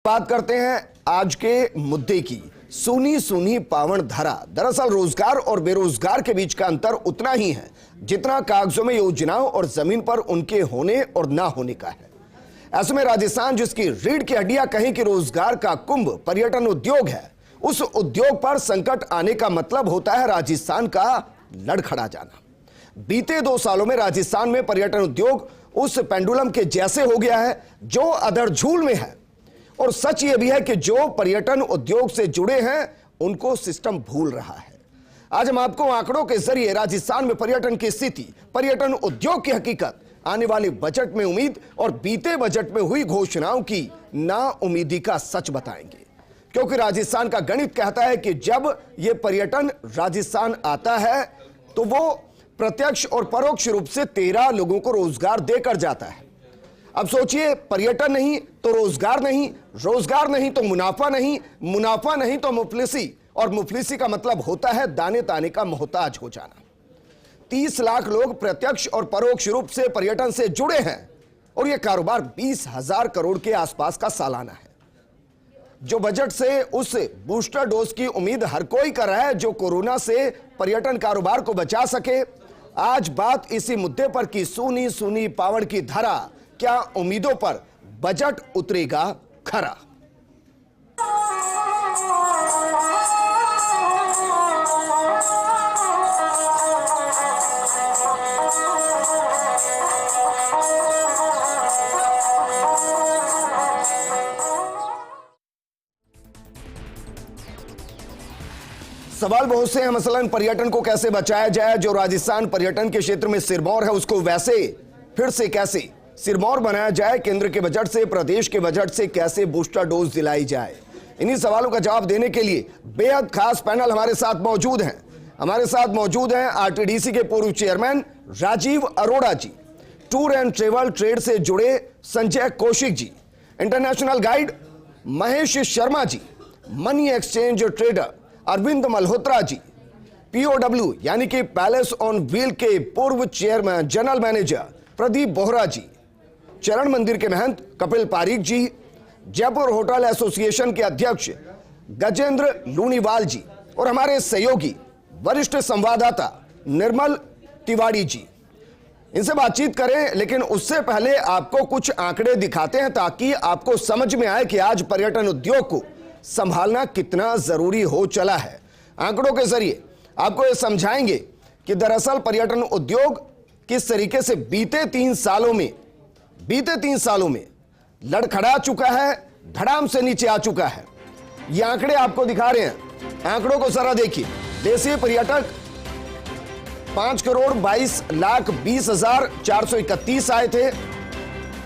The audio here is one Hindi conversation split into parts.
बात करते हैं आज के मुद्दे की। सुनी सुनी पावन धरा। दरअसल रोजगार और बेरोजगार के बीच का अंतर उतना ही है जितना कागजों में योजनाओं और जमीन पर उनके होने और ना होने का है। ऐसे में राजस्थान, जिसकी रीढ़ की हड्डियां कहीं कि रोजगार का कुंभ पर्यटन उद्योग है, उस उद्योग पर संकट आने का मतलब होता है राजस्थान का लड़खड़ा जाना। बीते 2 सालों में राजस्थान में पर्यटन उद्योग उस पेंडुलम के जैसे हो गया है जो अधरझूल में है। और सच यह भी है कि जो पर्यटन उद्योग से जुड़े हैं उनको सिस्टम भूल रहा है। आज हम आपको आंकड़ों के जरिए राजस्थान में पर्यटन की स्थिति, पर्यटन उद्योग की हकीकत, आने वाले बजट में उम्मीद और बीते बजट में हुई घोषणाओं की नाउम्मीदी का सच बताएंगे। क्योंकि राजस्थान का गणित कहता है कि जब यह पर्यटन राजस्थान आता है तो वो प्रत्यक्ष और परोक्ष रूप से 13 लोगों को रोजगार देकर जाता है। अब सोचिए, पर्यटन नहीं तो रोजगार नहीं, रोजगार नहीं तो मुनाफा नहीं, मुनाफा नहीं तो मुफलिसी, और मुफलिसी का मतलब होता है दाने ताने का मोहताज हो जाना। 30 लाख लोग प्रत्यक्ष और परोक्ष रूप से पर्यटन से जुड़े हैं और यह कारोबार 20,000 करोड़ के आसपास का सालाना है। जो बजट से उस बूस्टर डोज की उम्मीद हर कोई कर रहा है जो कोरोना से पर्यटन कारोबार को बचा सके। आज बात इसी मुद्दे पर कि सुनी सुनी पावन की धरा, क्या उम्मीदों पर बजट उतरेगा खरा। सवाल बहुत से हैं, मसलन पर्यटन को कैसे बचाया जाए। जो राजस्थान पर्यटन के क्षेत्र में सिरमौर है उसको वैसे फिर से कैसे सिरमौर बनाया जाए। केंद्र के बजट से, प्रदेश के बजट से कैसे बूस्टर डोज दिलाई जाए। इन्हीं सवालों का जवाब देने के लिए बेहद खास पैनल हमारे साथ मौजूद हैं। हमारे साथ मौजूद हैं आरटीडीसी के पूर्व chairman Rajiv Arora ji, tour and travel trade से जुड़े Sanjay Kaushik ji, international guide Mahesh Sharma ji, money exchange trader Arvind Malhotra ji, POW यानी कि पैलेस ऑन व्हील के पूर्व chairman general manager Pradeep Bohra ji, चरण मंदिर के महंत कपिल पारीक जी, जयपुर होटल एसोसिएशन के अध्यक्ष गजेंद्र लूनीवाल जी और हमारे सहयोगी वरिष्ठ संवाददाता निर्मल तिवारी जी। इनसे बातचीत करें, लेकिन उससे पहले आपको कुछ आंकड़े दिखाते हैं ताकि आपको समझ में आए कि आज पर्यटन उद्योग को संभालना कितना जरूरी हो चला है। आंकड़ों के जरिए आपको यह समझाएंगे कि दरअसल पर्यटन उद्योग किस तरीके से बीते 3 सालों में लड़खड़ा चुका है, धड़ाम से नीचे आ चुका है। ये आंकड़े आपको दिखा रहे हैं। आंकड़ों को जरा देखिए। देशीय पर्यटक 5,22,20,431 आए थे।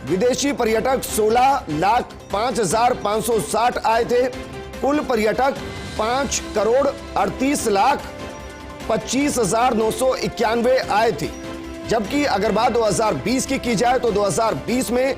विदेशी पर्यटक 16,05,560 आए थे। कुल पर्यटक 5,38,25,991 आए थे। जबकि अगर बात 2020 की जाए तो 2020 में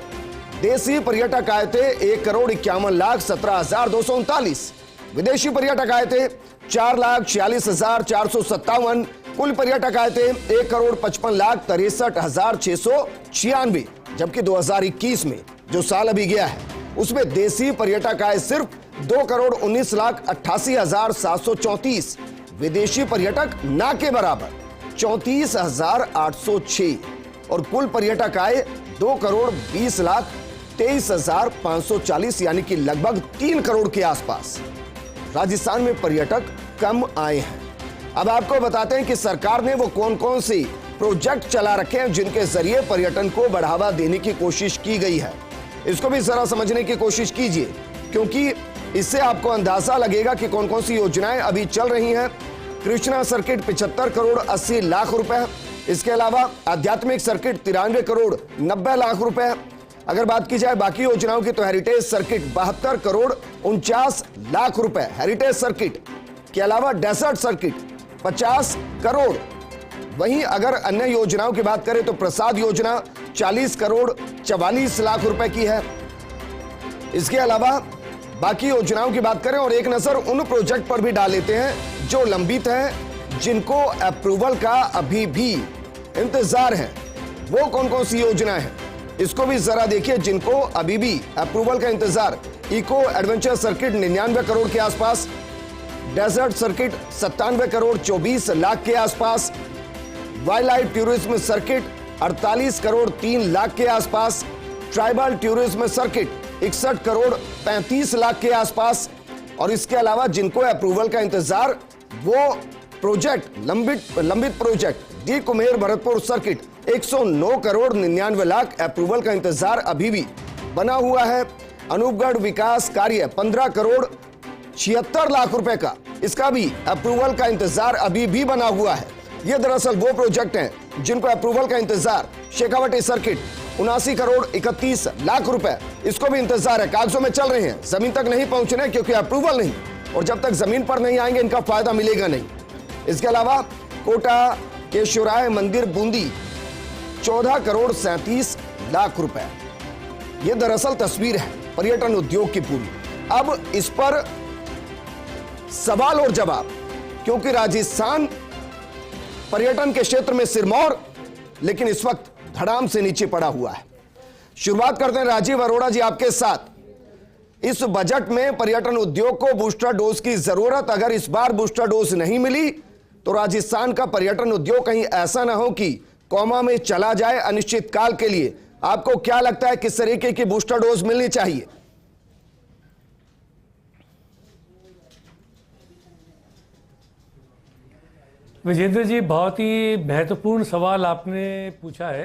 देशी पर्यटक आए थे 1,51,17,239। विदेशी पर्यटक आए थे 4,46,457। कुल पर्यटक आए थे 1,55,63,696। जबकि 2021 में जो साल अभी गया है उसमें देशी पर्यटक आए सिर्फ 2,19,88,734। विदेशी पर्यटक ना के बराबर 34,806 और कुल पर्यटक आए 2,20,23,540 यानी कि लगभग 3 करोड़ के आसपास। राजस्थान में पर्यटक कम आए हैं। अब आपको बताते हैं कि सरकार ने वो कौन कौन से प्रोजेक्ट चला रखे हैं जिनके जरिए पर्यटन को बढ़ावा देने की कोशिश की गई है। इसको भी जरा समझने की कोशिश कीजिए, क्योंकि इससे आपको अंदाजा लगेगा कि कौन कौन सी योजनाएं अभी चल रही हैं। कृष्णा सर्किट 75 करोड़ 80 लाख रुपए। इसके अलावा आध्यात्मिक सर्किट 93 करोड़ 90 लाख रुपए। अगर बात की जाए बाकी योजनाओं की तो हेरिटेज सर्किट 72 करोड़ 49 लाख रुपए। हेरिटेज सर्किट के अलावा डेजर्ट सर्किट 50 करोड़। वहीं अगर अन्य योजनाओं की बात करें तो प्रसाद योजना 40 करोड़ 44 लाख रुपए की है। इसके अलावा बाकी योजनाओं की बात करें और एक नजर उन प्रोजेक्ट पर भी डाल लेते हैं जो लंबित हैं, जिनको अप्रूवल का अभी भी इंतजार है। वो कौन कौन सी योजनाएं हैं इसको भी जरा देखिए, जिनको अभी भी अप्रूवल का इंतजार इको एडवेंचर सर्किट 99 करोड़ के आसपास, डेजर्ट सर्किट 97 करोड़ 24 लाख के आसपास, wild life tourism circuit 48 crore 3 lakh के आसपास, tribal tourism circuit 61 crore 35 lakh के आसपास। और इसके अलावा जिनको अप्रूवल का इंतजार, वो प्रोजेक्ट लंबित project Deeg Kumher Bharatpur circuit 109 crore 99 lakh approval का इंतजार अभी भी बना हुआ है। अनूपगढ़ विकास कार्य 15 करोड़ 76 लाख रुपए का, इसका भी अप्रूवल का इंतजार अभी भी बना हुआ है। ये दरअसल वो प्रोजेक्ट हैं जिनको अप्रूवल का इंतजार। शेखावटी सर्किट 79 करोड़ 31 लाख रुपए, इसको भी इंतजार है, कागजों में चल रहे हैं, जमीन तक नहीं पहुंच रहे क्योंकि अप्रूवल नहीं, और जब तक जमीन पर नहीं आएंगे इनका फायदा मिलेगा नहीं। इसके अलावा कोटा केशवराय मंदिर बूंदी 14 करोड़ 37 लाख रुपए। यह दरअसल तस्वीर है पर्यटन उद्योग की पूरी। अब इस पर सवाल और जवाब, क्योंकि राजस्थान पर्यटन के क्षेत्र में सिरमौर, लेकिन इस वक्त धड़ाम से नीचे पड़ा हुआ है। शुरुआत करते हैं राजीव अरोड़ा जी आपके साथ। इस बजट में पर्यटन उद्योग को बूस्टर डोज की जरूरत, अगर इस बार बूस्टर डोज नहीं मिली तो राजस्थान का पर्यटन उद्योग कहीं ऐसा ना हो कि कोमा में चला जाए अनिश्चित काल के लिए। आपको क्या लगता है किस तरीके की बूस्टर डोज मिलनी चाहिए? विजेंद्र जी, बहुत ही महत्वपूर्ण सवाल आपने पूछा है।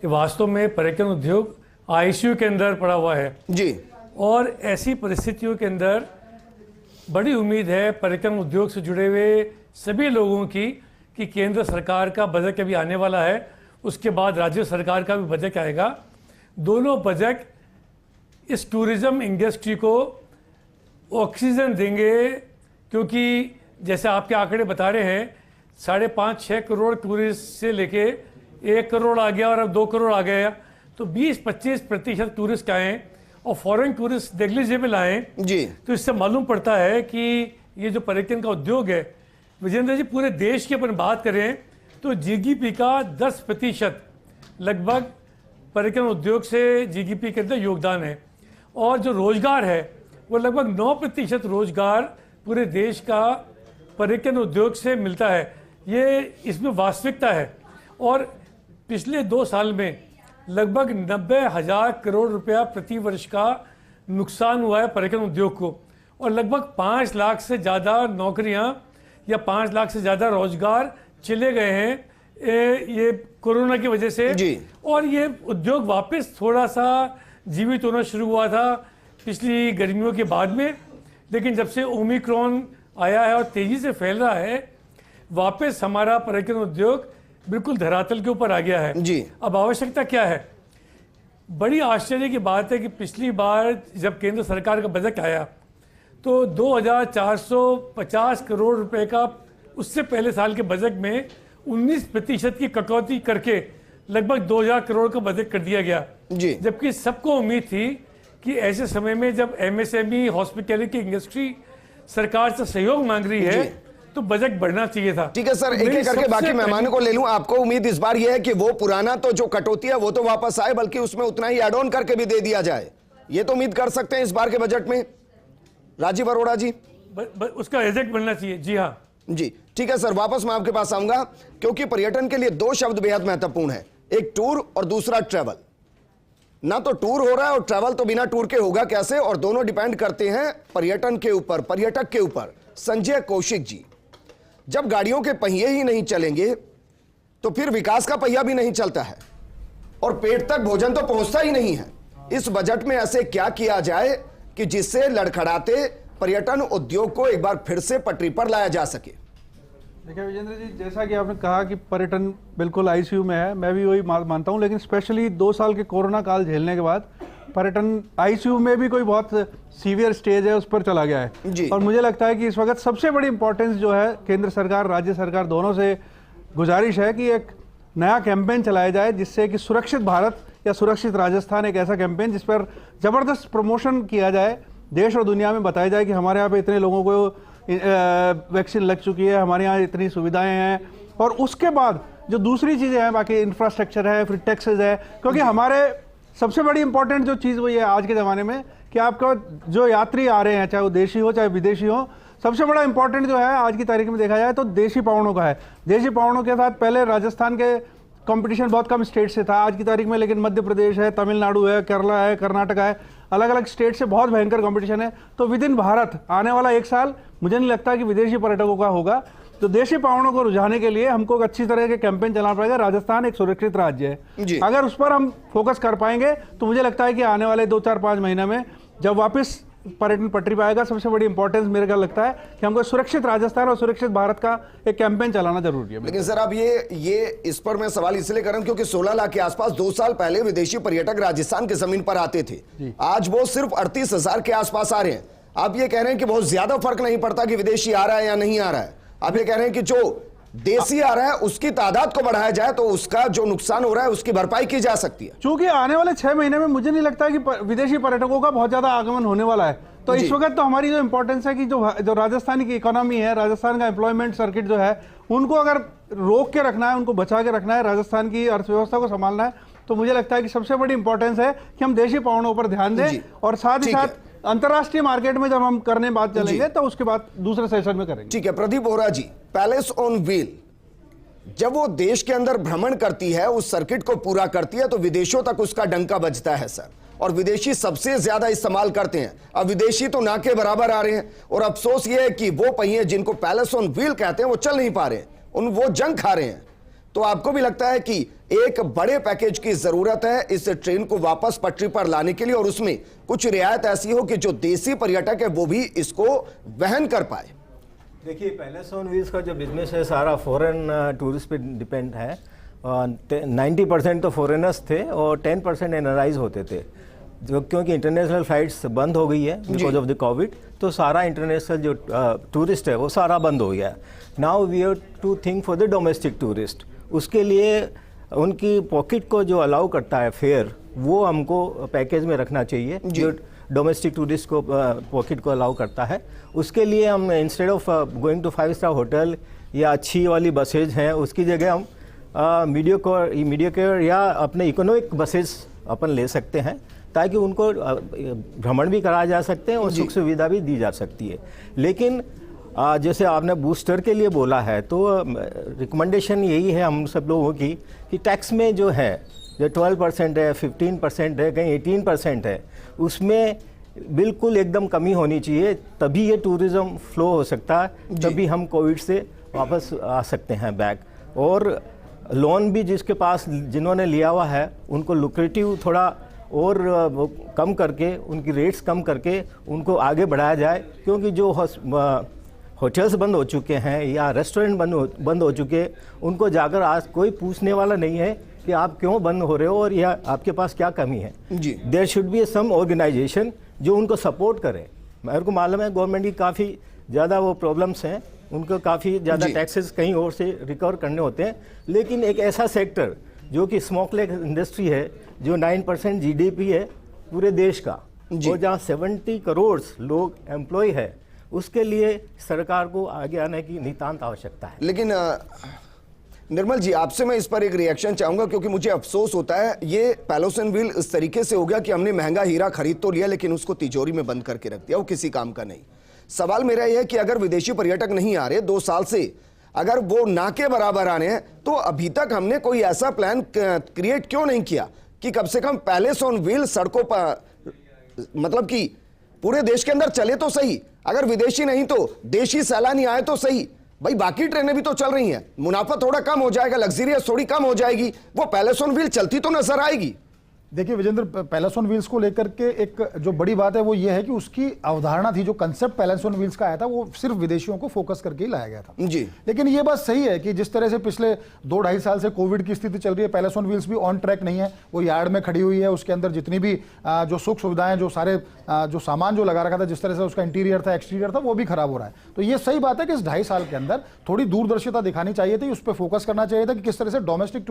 कि वास्तव में पर्यटन उद्योग आईसीयू के अंदर पड़ा हुआ है जी, और ऐसी परिस्थितियों के अंदर बड़ी उम्मीद है पर्यटन उद्योग से जुड़े हुए सभी लोगों की कि केंद्र सरकार का बजट अभी आने वाला है, उसके बाद राज्य सरकार का भी बजट आएगा। दोनों बजट इस टूरिज्म इंडस्ट्री को ऑक्सीजन देंगे, क्योंकि जैसे आपके आंकड़े बता रहे हैं 5.5-6 करोड़ टूरिस्ट से लेके 1 करोड़ आ गया और अब 2 करोड़ आ गया, तो 20-25% टूरिस्ट आए और फॉरेन टूरिस्ट नेग्लिजिबल आए जी। तो इससे मालूम पड़ता है कि ये जो पर्यटन का उद्योग है, विजेंद्र जी, पूरे देश की अपन बात करें तो जीडीपी का 10% लगभग पर्यटन उद्योग से जीडीपी के अंदर योगदान है, और जो रोजगार है वो लगभग 9% रोजगार पूरे देश का पर्यटन उद्योग से मिलता है। ये इसमें वास्तविकता है। और पिछले 2 साल में लगभग 90,000 करोड़ रुपया प्रति वर्ष का नुकसान हुआ है पर्यटन उद्योग को, और लगभग 5 लाख से ज़्यादा नौकरियां या 5 लाख से ज़्यादा रोजगार चले गए हैं ये कोरोना की वजह से जी। और ये उद्योग वापस थोड़ा सा जीवित होना शुरू हुआ था पिछली गर्मियों के बाद में, लेकिन जब से ओमिक्रॉन आया है और तेज़ी से फैल रहा है, वापस हमारा पर्यटन उद्योग बिल्कुल धरातल के ऊपर आ गया है जी। अब आवश्यकता क्या है? बड़ी आश्चर्य की बात है कि पिछली बार जब केंद्र सरकार का बजट आया तो 2,450 करोड़ रुपए का उससे पहले साल के बजट में 19% की कटौती करके लगभग 2,000 करोड़ का बजट कर दिया गया जी। जबकि सबको उम्मीद थी कि ऐसे समय में जब एमएसएमई हॉस्पिटैलिटी इंडस्ट्री सरकार से सहयोग मांग रही है तो बजट बढ़ना चाहिए था। ठीक है सर, एक एक करके बाकी मेहमानों को ले लूं। आपको उम्मीद इस बार यह है कि वो पुराना तो जो कटौती है वो तो वापस आए, बल्कि उसमें उतना ही एड ऑन करके भी दे दिया जाए, ये तो उम्मीद कर सकते हैं इस बार के बजट में? राजीव अरोड़ा जी, उसका एजेक्ट बनना चाहिए। जी हाँ जी, ठीक है सर, वापस मैं आपके पास आऊंगा, क्योंकि पर्यटन के लिए 2 शब्द बेहद महत्वपूर्ण है, एक टूर और दूसरा ट्रैवल। ना तो टूर हो रहा है और ट्रैवल तो बिना टूर के होगा कैसे, और दोनों डिपेंड करते हैं पर्यटन के ऊपर, पर्यटक के ऊपर। संजय कौशिक जी, जब गाड़ियों के पहिए ही नहीं चलेंगे तो फिर विकास का पहिया भी नहीं चलता है, और पेट तक भोजन तो पहुंचता ही नहीं है। इस बजट में ऐसे क्या किया जाए कि जिससे लड़खड़ाते पर्यटन उद्योग को एक बार फिर से पटरी पर लाया जा सके? देखिए विजेंद्र जी, जैसा कि आपने कहा कि पर्यटन बिल्कुल आईसीयू में है, मैं भी वही मानता हूं, लेकिन स्पेशली 2 साल के कोरोना काल झेलने के बाद पर्यटन आईसीयू में भी कोई बहुत सीवियर स्टेज है उस पर चला गया है। और मुझे लगता है कि इस वक्त सबसे बड़ी इंपॉर्टेंस जो है केंद्र सरकार राज्य सरकार दोनों से गुजारिश है कि एक नया कैंपेन चलाया जाए जिससे कि सुरक्षित भारत या सुरक्षित राजस्थान, एक ऐसा कैंपेन जिस पर जबरदस्त प्रमोशन किया जाए, देश और दुनिया में बताया जाए कि हमारे यहाँ पे इतने लोगों को वैक्सीन लग चुकी है, हमारे यहाँ इतनी सुविधाएं हैं। और उसके बाद जो दूसरी चीज़ें हैं, बाकी इंफ्रास्ट्रक्चर है, फिर टैक्सेस है, क्योंकि हमारे सबसे बड़ी इंपॉर्टेंट जो चीज़ वो ये आज के ज़माने में कि आपका जो यात्री आ रहे हैं, चाहे वो देशी हो चाहे विदेशी हो, सबसे बड़ा इंपॉर्टेंट जो है आज की तारीख में देखा जाए तो देशी पावड़ों का है। देशी पावड़ों के साथ पहले राजस्थान के कंपटीशन बहुत कम स्टेट से था आज की तारीख में, लेकिन मध्य प्रदेश है, तमिलनाडु है, केरला है, कर्नाटका है, अलग अलग स्टेट से बहुत भयंकर कंपटीशन है। तो विद इन भारत आने वाला एक साल मुझे नहीं लगता कि विदेशी पर्यटकों का होगा। तो देशी पावड़ों को रुझाने के लिए हमको एक अच्छी तरह के कैंपेन चलाना पड़ेगा। राजस्थान एक सुरक्षित राज्य है, अगर उस पर हम फोकस कर पाएंगे तो मुझे लगता है कि आने वाले 2-4-5 महीने में जब वापस पर्यटन पटरी पर आएगा, सबसे बड़ी इंपॉर्टेंस मेरे को लगता है कि हमको सुरक्षित राजस्थान और सुरक्षित भारत का एक कैंपेन चलाना जरूरी है। लेकिन सर अब ये इस पर मैं सवाल इसलिए कर रहा हूं क्योंकि 16 लाख के आसपास 2 साल पहले विदेशी पर्यटक राजस्थान की जमीन पर आते थे, आज वो सिर्फ 38,000 के आसपास आ रहे हैं। आप ये कह रहे हैं कि बहुत ज्यादा फर्क नहीं पड़ता कि विदेशी आ रहा है या नहीं आ रहा है। आप ये कह रहे हैं कि जो देसी आ रहा है उसकी तादाद को बढ़ाया जाए तो उसका जो नुकसान हो रहा है उसकी भरपाई की जा सकती है। क्योंकि आने वाले 6 महीने में मुझे नहीं लगता कि विदेशी पर्यटकों का बहुत ज्यादा आगमन होने वाला है। तो इस वक्त तो हमारी जो इंपॉर्टेंस है कि जो राजस्थान की इकोनॉमी है, राजस्थान का एम्प्लॉयमेंट सर्किट जो है, उनको अगर रोक के रखना है, उनको बचा के रखना है, राजस्थान की अर्थव्यवस्था को संभालना है, तो मुझे लगता है कि सबसे बड़ी इंपॉर्टेंस है कि हम देशी पावड़ों पर ध्यान दें और साथ ही साथ अंतरराष्ट्रीय मार्केट में जब हम करने बात चलेंगे तो उसके बाद दूसरे सेशन में करेंगे। ठीक है प्रदीप बोहरा जी, पैलेस ऑन व्हील जब वो देश के अंदर भ्रमण करती है, उस सर्किट को पूरा करती है तो विदेशों तक उसका डंका बजता है सर, और विदेशी सबसे ज्यादा इस्तेमाल करते हैं। अब विदेशी तो ना के बराबर आ रहे हैं और अफसोस ये है कि वो पहिए जिनको पैलेस ऑन व्हील कहते हैं वो चल नहीं पा रहे हैं, वो जंग खा रहे हैं। तो आपको भी लगता है कि एक बड़े पैकेज की जरूरत है इस ट्रेन को वापस पटरी पर लाने के लिए, और उसमें कुछ रियायत ऐसी हो कि जो देसी पर्यटक है वो भी इसको वहन कर पाए? देखिए, पैलेस ऑन व्हील्स का जो बिजनेस है सारा फॉरेन टूरिस्ट पे डिपेंड है। 90% तो फॉरेनर्स थे और 10% एनआरआईज होते थे, जो क्योंकि इंटरनेशनल फ्लाइट्स बंद हो गई है बिकॉज ऑफ द कोविड, तो सारा इंटरनेशनल जो टूरिस्ट है वो सारा बंद हो गया है। Now we have to think for the domestic tourist. उसके लिए उनकी पॉकेट को जो अलाउ करता है फेयर, वो हमको पैकेज में रखना चाहिए जो डोमेस्टिक टूरिस्ट को पॉकेट को अलाउ करता है। उसके लिए हम instead of going to 5 star hotel या अच्छी वाली बसेज हैं, उसकी जगह हम मीडियोकर या अपने इकोनॉमिक बसेज अपन ले सकते हैं, ताकि उनको भ्रमण भी कराया जा सकते हैं और सुख सुविधा भी दी जा सकती है। लेकिन जैसे आपने बूस्टर के लिए बोला है, तो रिकमेंडेशन यही है हम सब लोगों की कि टैक्स में जो है, जो 12% है, 15% है, कहीं 18% है, उसमें बिल्कुल एकदम कमी होनी चाहिए, तभी ये टूरिज़्म फ्लो हो सकता है, तभी हम कोविड से वापस आ सकते हैं बैक। और लोन भी जिसके पास जिन्होंने लिया हुआ है उनको लुक्रेटिव थोड़ा और कम करके, उनकी रेट्स कम करके उनको आगे बढ़ाया जाए, क्योंकि जो होटल्स बंद हो चुके हैं या रेस्टोरेंट बंद हो चुके हैं, उनको जाकर आज कोई पूछने वाला नहीं है कि आप क्यों बंद हो रहे हो और या आपके पास क्या कमी है। There should be some organisation जो उनको सपोर्ट करे। मेरे को मालूम है गवर्नमेंट की काफ़ी ज़्यादा वो प्रॉब्लम्स हैं, उनको काफ़ी ज़्यादा टैक्सेस कहीं और से रिकवर करने होते हैं, लेकिन एक ऐसा सेक्टर जो कि स्मोकलेस इंडस्ट्री है, जो 9% जीडीपी है पूरे देश का, और जहाँ 70 करोड़ लोग एम्प्लॉय है, उसके लिए सरकार को आगे आने की नितांत आवश्यकता है। लेकिन निर्मल जी, आपसे मैं इस पर एक रिएक्शन चाहूंगा, क्योंकि मुझे अफसोस होता है ये पैलेस ऑन व्हील इस तरीके से हो गया कि हमने महंगा हीरा खरीद तो लिया लेकिन उसको तिजोरी में बंद करके रख दिया, वो किसी काम का नहीं। सवाल मेरा यह है कि अगर विदेशी पर्यटक नहीं आ रहे 2 साल से, अगर वो ना के बराबर आ रहे हैं, तो अभी तक हमने कोई ऐसा प्लान क्रिएट क्यों नहीं किया कि कम से कम पैलेस ऑन व्हील सड़कों पर, मतलब कि पूरे देश के अंदर चले तो सही, अगर विदेशी नहीं तो देशी सैलानी आए तो सही। भाई बाकी ट्रेनें भी तो चल रही हैं, मुनाफा थोड़ा कम हो जाएगा, लग्जरियस थोड़ी कम हो जाएगी, वो पैलेस ऑन व्हील चलती तो नजर आएगी। देखिए विजेंद्र, पैलेस ऑन व्हील्स को लेकर के एक जो बड़ी बात है वो ये है कि उसकी अवधारणा थी, जो कंसेप्ट पैलेस ऑन व्हील्स का आया था वो सिर्फ विदेशियों को फोकस करके ही लाया गया था जी। लेकिन ये बात सही है कि जिस तरह से पिछले 2-2.5 साल से कोविड की स्थिति चल रही है, पैलेस ऑन व्हील्स भी ऑन ट्रैक नहीं है, वो यार्ड में खड़ी हुई है, उसके अंदर जितनी भी जो सुख सुविधाएं, जो सारे जो सामान जो लगा रखा था, जिस तरह से उसका इंटीरियर था, एक्सटीरियर था, वो भी खराब हो रहा है। तो ये सही बात है कि इस 2.5 साल के अंदर थोड़ी दूरदर्शिता दिखानी चाहिए थी, उस पर फोकस करना चाहिए था कि किस तरह से डोमेस्टिक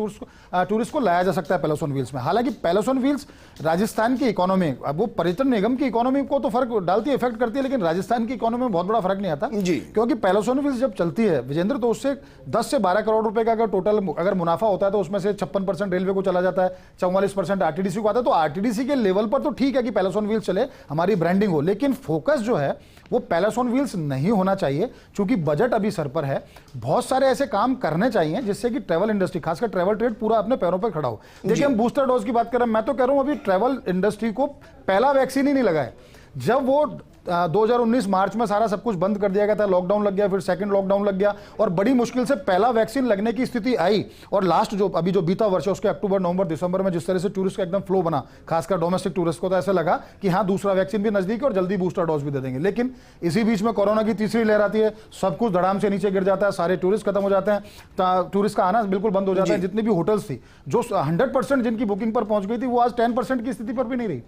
टूरिस्ट को लाया जा सकता है पैलेस ऑन व्हील्स में। हालांकि पैलेस ऑन व्हील्स राजस्थान की इकोनॉमी, अब वो पर्यटन निगम की इकोनॉमी को तो फर्क डालती है, इफेक्ट करती है, लेकिन राजस्थान की इकोनॉमी में बहुत बड़ा फर्क नहीं आता जी। क्योंकि पैलेस ऑन व्हील्स जब चलती है विजेंद्र, तो उससे 10 से 12 करोड़ रुपए का अगर टोटल अगर मुनाफा होता है तो उसमें से 56% रेलवे को चला जाता है, 44% आरटीडीसी को आता है। तो आरटीडीसी के लेवल पर तो ठीक है कि पैलेस ऑन व्हील्स चले, हमारी ब्रांडिंग हो, लेकिन फोकस जो है वो पैलेस ऑन व्हील्स नहीं होना चाहिए। चूंकि बजट अभी सर पर है, बहुत सारे ऐसे काम करने चाहिए जिससे कि ट्रैवल इंडस्ट्री, खासकर ट्रैवल ट्रेड पूरा अपने पैरों पर खड़ा हो। देखिए हम बूस्टर डोज की बात कर रहे हैं, मैं तो कह रहा हूं अभी ट्रैवल इंडस्ट्री को पहला वैक्सीन ही नहीं लगा है। जब वो 2019 मार्च में सारा सब कुछ बंद कर दिया गया था, लॉकडाउन लग गया, फिर सेकंड लॉकडाउन लग गया और बड़ी मुश्किल से पहला वैक्सीन लगने की स्थिति आई। और लास्ट जो अभी जो बीता वर्ष है उसके अक्टूबर नवंबर दिसंबर में जिस तरह से टूरिस्ट का एकदम फ्लो बना, खासकर डोमेस्टिक टूरिस्ट को, तो ऐसा लगा कि हाँ दूसरा वैक्सीन भी नजदीक है और जल्दी बूस्टर डोज भी दे देंगे। लेकिन इसी बीच में कोरोना की तीसरी लहर आती है, सब कुछ धड़ाम से नीचे गिर जाता है, सारे टूरिस्ट खत्म हो जाते हैं, टूरिस्ट का आना बिल्कुल बंद हो जाता है। जितनी भी होटल्स थी जो 100% जिनकी बुकिंग पर पहुंच गई थी, वो आज 10% की स्थिति पर भी नहीं रही।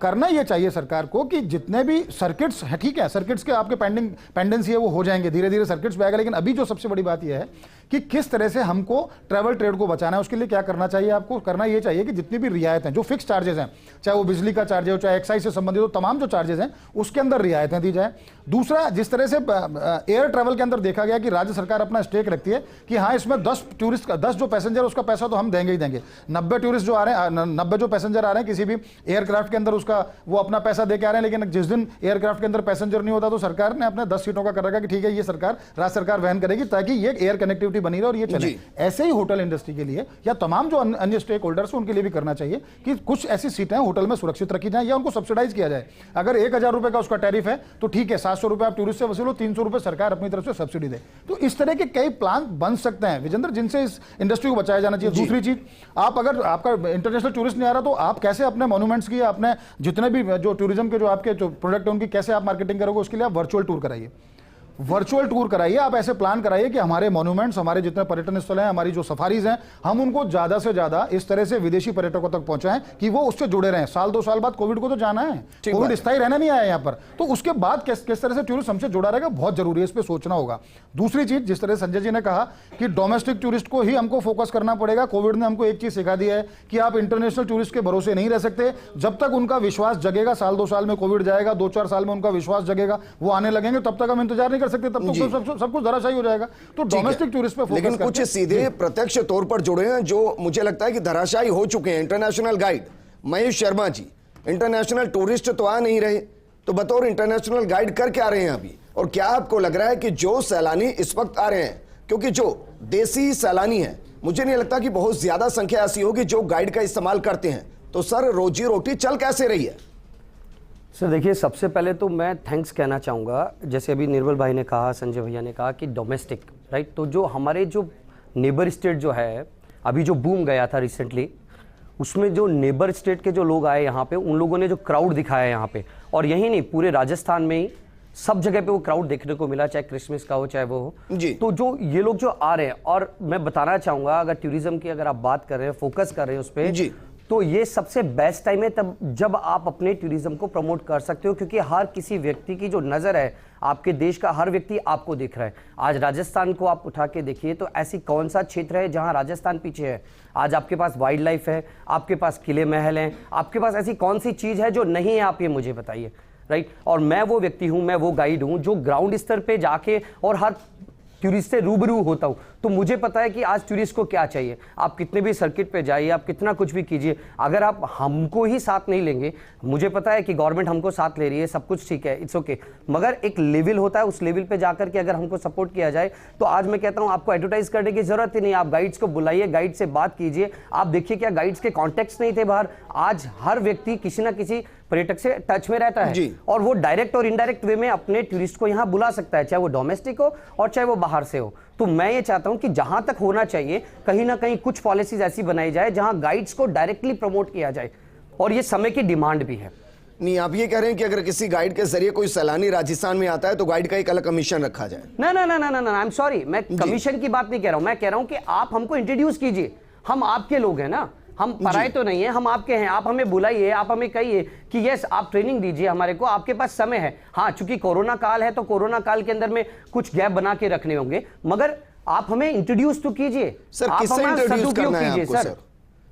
करना ये चाहिए सरकार को कि जितने भी सर्किट्स है, ठीक है सर्किट्स के आपके पेंडेंसी है वो हो जाएंगे, धीरे धीरे सर्किट्स में आएगा, लेकिन अभी जो सबसे बड़ी बात यह है कि किस तरह से हमको ट्रैवल ट्रेड को बचाना है। उसके लिए क्या करना चाहिए, आपको करना ये चाहिए कि जितनी भी रियायतें, जो फिक्स चार्जेस हैं, चाहे वो बिजली का चार्ज हो, चाहे एक्साइज से संबंधित हो, तमाम जो चार्जेस हैं उसके अंदर रियायतें दी जाए। दूसरा, जिस तरह से एयर ट्रैवल के अंदर देखा गया कि राज्य सरकार अपना स्टेक रखती है कि हाँ इसमें 10 टूरिस्ट का 10 जो पैसेंजर उसका पैसा तो हम देंगे ही देंगे, 90 टूरिस्ट जो आ रहे हैं, 90 जो पैसेंजर आ रहे हैं किसी भी एयरक्राफ्ट के अंदर, उसका वो अपना पैसा दे के आ रहे हैं। लेकिन जिस दिन एयरक्राफ्ट के अंदर पैसेंजर नहीं होता तो सरकार ने अपने 10 सीटों का कर रखा कि ठीक है ये सरकार, राज्य सरकार वहन करेगी ताकि ये एयर कनेक्टिविटी बनी रहे और ये चले। ऐसे ही होटल इंडस्ट्री के लिए या तमाम जो अन्य स्टेक होल्डर्स उनके लिए भी करना चाहिए कि कुछ ऐसी सीटें होटल में सुरक्षित रखी जाए या उनको सब्सिडाइज किया जाए। अगर 1000 रुपए का उसका टैरिफ है तो ठीक है, 700 रुपए आप टूरिस्ट से वसूलो, 300 रुपए सरकार अपनी तरफ से सब्सिडी दे। तो इस तरह के कई प्लान बन सकते हैं विजेंद्र, जिनसे इस इंडस्ट्री को बचाया जाना चाहिए। दूसरी चीज, आप अगर आपका इंटरनेशनल टूरिस्ट नहीं आ रहा तो आप कैसे अपने मॉन्यूमेंट्स की, अपने जितने भी जो टूरिज्म के जो आपके जो प्रोडक्ट है उनकी कैसे आप मार्केटिंग करोगे, उसके लिए आप वर्चुअल टूर कराइए, वर्चुअल टूर कराइए। आप ऐसे प्लान कराइए कि हमारे मॉन्यूमेंट्स, हमारे जितने पर्यटन स्थल हैं, हमारी जो सफारीज हैं, हम उनको ज्यादा से ज्यादा इस तरह से विदेशी पर्यटकों तक पहुंचाएं कि वो उससे जुड़े रहें। साल 2 साल बाद कोविड को तो जाना है, कोविड स्थायी रहना नहीं आया यहाँ पर, तो उसके बाद किस तरह से टूरिस्ट हमसे जुड़ा रहेगा बहुत जरूरी है, इस पर सोचना होगा। दूसरी चीज, जिस तरह संजय जी ने कहा कि डोमेस्टिक टूरिस्ट को ही हमको फोकस करना पड़ेगा। कोविड ने हमको एक चीज सिखा दी है कि आप इंटरनेशनल टूरिस्ट के भरोसे नहीं रह सकते। जब तक उनका विश्वास जगेगा, साल 2 साल में कोविड जाएगा, 2-4 साल में उनका विश्वास जगेगा, वो आने लगेंगे, तब तक हम इंतजार नहीं कर सकते, तब तक सब कुछ धराशायी हो जाएगा। तो डोमेस्टिक टूरिस्ट पे फोकस, लेकिन कुछ सीधे प्रत्यक्ष तौर पर जुड़े हैं जो मुझे लगता है कि धराशायी हो चुके हैं। इंटरनेशनल गाइड महेश शर्मा जी, इंटरनेशनल टूरिस्ट तो आ नहीं रहे, तो बतौर इंटरनेशनल गाइड कर क्या रहे हैं अभी? और क्या आपको लग रहा है कि जो सैलानी इस वक्त आ रहे हैं, क्योंकि जो देसी सैलानी है, मुझे नहीं लगता कि बहुत ज्यादा संख्या ऐसी होगी जो गाइड का इस्तेमाल करते हैं, तो सर रोजी रोटी चल कैसे रही है? सर देखिए, सबसे पहले तो मैं थैंक्स कहना चाहूँगा, जैसे अभी निर्मल भाई ने कहा, संजय भैया ने कहा कि डोमेस्टिक, राइट, तो जो हमारे जो नेबर स्टेट जो है, अभी जो बूम गया था रिसेंटली, उसमें जो नेबर स्टेट के जो लोग आए यहाँ पे, उन लोगों ने जो क्राउड दिखाया यहाँ पे, और यही नहीं पूरे राजस्थान में ही सब जगह पे वो क्राउड देखने को मिला, चाहे क्रिसमस का हो चाहे वो हो जी। तो जो ये लोग जो आ रहे हैं, और मैं बताना चाहूँगा अगर टूरिज्म की अगर आप बात कर रहे हैं, फोकस कर रहे हैं उस पर जी, तो ये सबसे बेस्ट टाइम है तब जब आप अपने टूरिज्म को प्रमोट कर सकते हो, क्योंकि हर किसी व्यक्ति की जो नज़र है, आपके देश का हर व्यक्ति आपको देख रहा है। आज राजस्थान को आप उठा के देखिए तो ऐसी कौन सा क्षेत्र है जहां राजस्थान पीछे है? आज आपके पास वाइल्ड लाइफ है, आपके पास किले महल हैं, आपके पास ऐसी कौन सी चीज़ है जो नहीं है, आप ये मुझे बताइए, राइट। और मैं वो व्यक्ति हूँ, मैं वो गाइड हूँ जो ग्राउंड स्तर पर जाके और हर टूरिस्ट से रूबरू होता हूँ, तो मुझे पता है कि आज टूरिस्ट को क्या चाहिए। आप कितने भी सर्किट पे जाइए, आप कितना कुछ भी कीजिए, अगर आप हमको ही साथ नहीं लेंगे, मुझे पता है कि गवर्नमेंट हमको साथ ले रही है, सब कुछ ठीक है, इट्स ओके, मगर एक लेवल होता है, उस लेवल पे जाकर के अगर हमको सपोर्ट किया जाए तो आज मैं कहता हूँ आपको एडवर्टाइज करने की जरूरत ही नहीं। आप गाइड्स को बुलाइए, गाइड से बात कीजिए, आप देखिए क्या गाइड्स के कॉन्टेक्ट्स नहीं थे बाहर, आज हर व्यक्ति किसी ना किसी पर्यटक से टच में रहता है और वो डायरेक्ट और इनडायरेक्ट वे में अपने टूरिस्ट को यहाँ बुला सकता है, चाहे वो डोमेस्टिक हो और चाहे वो बाहर से हो। तो मैं ये चाहता हूं कि जहां तक होना चाहिए कहीं ना कहीं कुछ पॉलिसीज ऐसी बनाई जाए जहां गाइड्स को डायरेक्टली प्रमोट किया जाए, और ये समय की डिमांड भी है। नहीं, आप ये कह रहे हैं कि अगर किसी गाइड के जरिए कोई सैलानी राजस्थान में आता है तो गाइड का एक अलग कमीशन रखा जाए? ना ना ना ना ना ना, आई एम सॉरी, मैं कमीशन की बात नहीं कह रहा हूं, मैं कह रहा हूं कि आप हमको इंट्रोड्यूस कीजिए, हम आपके लोग हैं ना, हम पराए तो नहीं है, हम आपके हैं, आप हमें बुलाइए, आप हमें कहिए कि यस आप ट्रेनिंग दीजिए हमारे को, आपके पास समय है। हाँ, चूंकि कोरोना काल है तो कोरोना काल के अंदर में कुछ गैप बना के रखने होंगे, मगर आप हमें इंट्रोड्यूस तो कीजिए। सर, किससे इंट्रोड्यूस करना है आपको? सर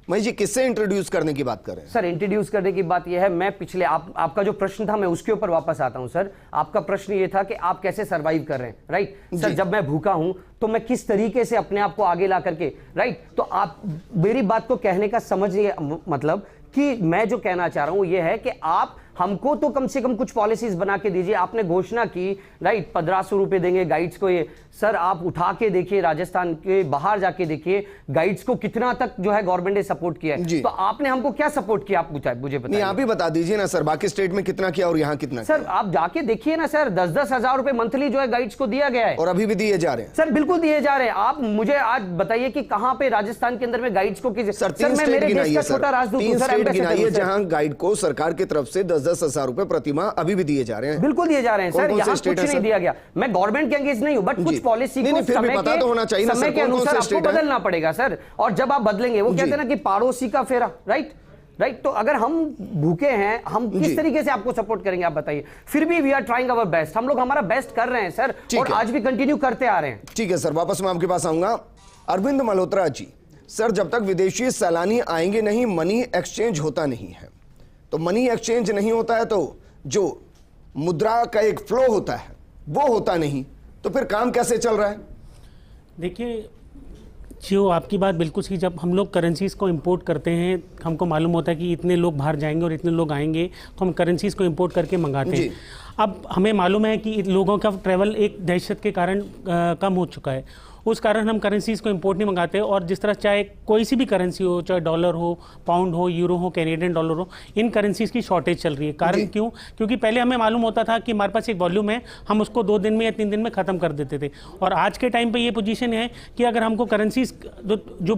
महेश जी किससे इंट्रोड्यूस करने की बात कर रहे हैं? सर इंट्रोड्यूस करने की बात यह है, मैं पिछले आपका जो प्रश्न था मैं उसके ऊपर वापस आता हूं सर। आपका प्रश्न ये था कि आप कैसे सरवाइव कर रहे हैं, राइट सर। जब मैं भूखा हूं तो मैं किस तरीके से अपने आप को आगे ला करके, राइट। तो आप मेरी बात को कहने का समझिए, मतलब कि मैं जो कहना चाह रहा हूं ये है कि आप हमको तो कम से कम कुछ पॉलिसीज बना के दीजिए। आपने घोषणा की, राइट, 1500 रुपए देंगे गाइड्स को। ये सर आप उठा के देखिए, राजस्थान के बाहर जाके देखिए गाइड्स को कितना तक जो है गवर्नमेंट ने सपोर्ट किया है। तो आपने हमको क्या सपोर्ट किया, आप मुझे बताइए। आप ही बता दीजिए ना सर, बाकी स्टेट में कितना किया और यहाँ कितना सर किया? आप जाके देखिए ना सर, 10-10 हजार रुपए मंथली जो है गाइड्स को दिया गया है, और अभी भी दिए जा रहे हैं सर। बिल्कुल दिए जा रहे हैं। आप मुझे आज बताइए कि कहां पे राजस्थान के अंदर में गाइड्स को सर मैं मेरे देश का छोटा राजदूत हूं सर, जहां गाइड को सरकार की तरफ से 10-10 हजार रुपए प्रतिमाह अभी भी दिए जा रहे हैं। बिल्कुल दिए जा रहे हैं सर, यहाँ कुछ नहीं दिया गया। मैं गवर्नमेंट के अंगेज नहीं हूं, बट कुछ पॉलिसी को समय के अनुसार आपको बदलना पड़ेगा सर। और जब आप बदलेंगे, वो कहते हैं ना कि पड़ोसी का फेरा, राइट। तो अगर हम भूखे हैं, हम किस तरीके से आपको सपोर्ट करेंगे, आप बताइए। फिर भी we are trying our best, हम लोग हमारा बेस्ट कर रहे हैं सर, और आज भी कंटिन्यू करते आ रहे हैं। ठीक है सर, वापस मैं आपके पास आऊंगा। अरविंद मल्होत्रा जी, सर जब तक विदेशी सैलानी आएंगे नहीं, मनी एक्सचेंज होता नहीं है। तो मनी एक्सचेंज नहीं होता है तो जो मुद्रा का एक फ्लो होता है वो होता नहीं, तो फिर काम कैसे चल रहा है? देखिए, जो आपकी बात बिल्कुल सही। जब हम लोग करेंसीज़ को इंपोर्ट करते हैं, हमको मालूम होता है कि इतने लोग बाहर जाएंगे और इतने लोग आएंगे, तो हम करेंसीज़ को इंपोर्ट करके मंगाते हैं। अब हमें मालूम है कि लोगों का ट्रैवल एक दहशत के कारण कम हो चुका है, उस कारण हम करेंसीज़ को इंपोर्ट नहीं मंगाते। और जिस तरह चाहे कोई सी भी करेंसी हो, चाहे डॉलर हो, पाउंड हो, यूरो हो, कैनेडियन डॉलर हो, इन करेंसीज़ की शॉर्टेज चल रही है। कारण क्यों? क्योंकि पहले हमें मालूम होता था कि हमारे पास एक वॉल्यूम है, हम उसको 2 दिन में या 3 दिन में ख़त्म कर देते थे। और आज के टाइम पे ये पोजीशन है कि अगर हमको करेंसीज़ जो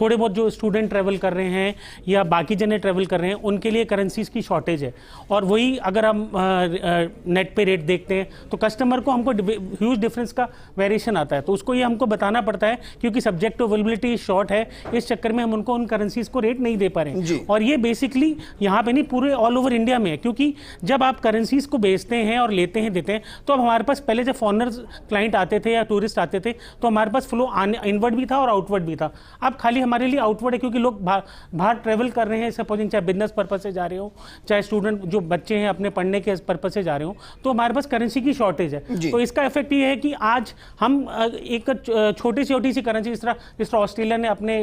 थोड़े बहुत जो स्टूडेंट ट्रैवल कर रहे हैं या बाकी जने ट्रैवल कर रहे हैं, उनके लिए करेंसीज़ की शॉर्टेज है। और वही अगर हम नेट पे रेट देखते हैं तो कस्टमर को हमको ह्यूज डिफरेंस का वेरिएशन आता है। तो उसको ये हमको बताना पड़ता है, क्योंकि सब्जेक्ट टू अवेलेबिलिटी शॉर्ट है, इस चक्कर में हम उनको उन करेंसीज को रेट नहीं दे पा रहे हैं। और ये बेसिकली यहाँ पे नहीं, पूरे ऑल ओवर इंडिया में है। क्योंकि जब आप करेंसीज को बेचते हैं और लेते हैं, देते हैं, तो अब हमारे पास पहले जब फॉरेनर्स क्लाइंट आते थे या टूरिस्ट आते थे तो हमारे पास फ्लो इनवर्ड भी था और आउटवर्ड भी था। अब खाली हमारे लिए आउटवर्ड है, क्योंकि लोग बाहर ट्रेवल कर रहे हैं, सपोजिंग चाहे बिजनेस पर्पज से जा रहे हो, चाहे स्टूडेंट जो बच्चे हैं अपने पढ़ने के पर्पज से जा रहे हो, तो हमारे पास करेंसी की शॉर्टेज है। तो इसका इफेक्ट ये है कि आज हम एक छोटी सी करेंसी, जिस तरह ऑस्ट्रेलिया ने अपने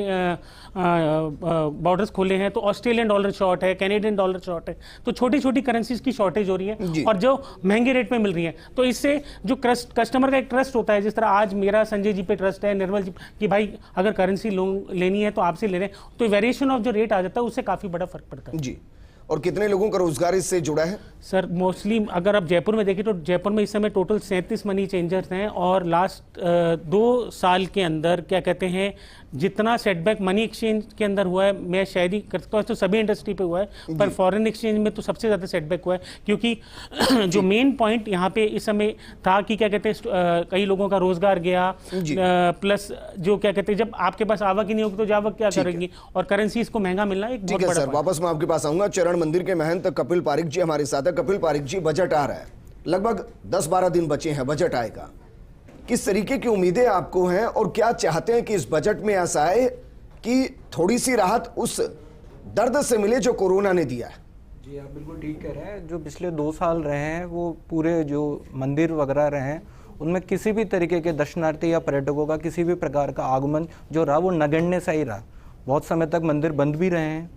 बॉर्डर्स खोले हैं, तो ऑस्ट्रेलियन डॉलर शॉर्ट है, कैनेडियन डॉलर शॉर्ट है। तो छोटी छोटी करेंसीज की शॉर्टेज हो रही है और जो महंगे रेट में मिल रही है। तो इससे जो कस्टमर का एक ट्रस्ट होता है, जिस तरह आज मेरा संजय जी पे ट्रस्ट है, निर्मल जी, कि भाई अगर करेंसी लेनी है तो आपसे ले रहे हैं, तो वेरिएशन ऑफ जो रेट आ जाता है उससे काफ़ी बड़ा फर्क पड़ता है। जी। और कितने लोगों का रोजगार इससे जुड़ा है? सर मोस्टली अगर आप जयपुर में देखें तो जयपुर में इस समय टोटल 37 मनी चेंजर्स हैं, और लास्ट 2 साल के अंदर क्या कहते हैं, जितना सेटबैक मनी एक्सचेंज के अंदर हुआ है, मैं शायद ही करता हूँ तो सभी इंडस्ट्री पे हुआ है, पर फॉरेन एक्सचेंज में तो सबसे ज़्यादा सेटबैक हुआ है। क्योंकि जो मेन पॉइंट यहाँ पे इस समय था कि क्या कहते हैं, कई लोगों का रोजगार गया, प्लस जो क्या कहते हैं, जब आपके पास आवक ही नहीं होगी तो जावक क्या करेंगी, और करेंसी इसको महंगा मिलना एक बहुत बड़ा। सर वापस मैं आपके पास आऊंगा। चरण मंदिर के महंत कपिल पारिक जी हमारे साथ है। कपिल पारिक जी, बजट आ रहा है, लगभग 10-12 दिन बचे हैं, बजट आएगा। किस तरीके की उम्मीदें आपको हैं और क्या चाहते हैं कि इस बजट में ऐसा आए कि थोड़ी सी राहत उस दर्द से मिले जो कोरोना ने दिया है? जी आप बिल्कुल ठीक कह रहे हैं। जो पिछले 2 साल रहे हैं, वो पूरे जो मंदिर वगैरह रहे हैं, उनमें किसी भी तरीके के दर्शनार्थी या पर्यटकों का किसी भी प्रकार का आगमन जो रहा वो नगण्य सा ही रहा। बहुत समय तक मंदिर बंद भी रहे हैं।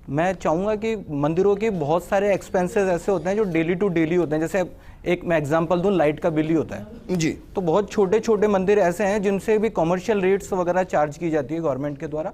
मैं चाहूँगा कि मंदिरों के बहुत सारे एक्सपेंसेस ऐसे होते हैं जो डेली टू डेली होते हैं। जैसे एक मैं एग्जांपल दूं, लाइट का बिल ही होता है जी। तो बहुत छोटे छोटे मंदिर ऐसे हैं जिनसे भी कमर्शियल रेट्स वगैरह चार्ज की जाती है गवर्नमेंट के द्वारा।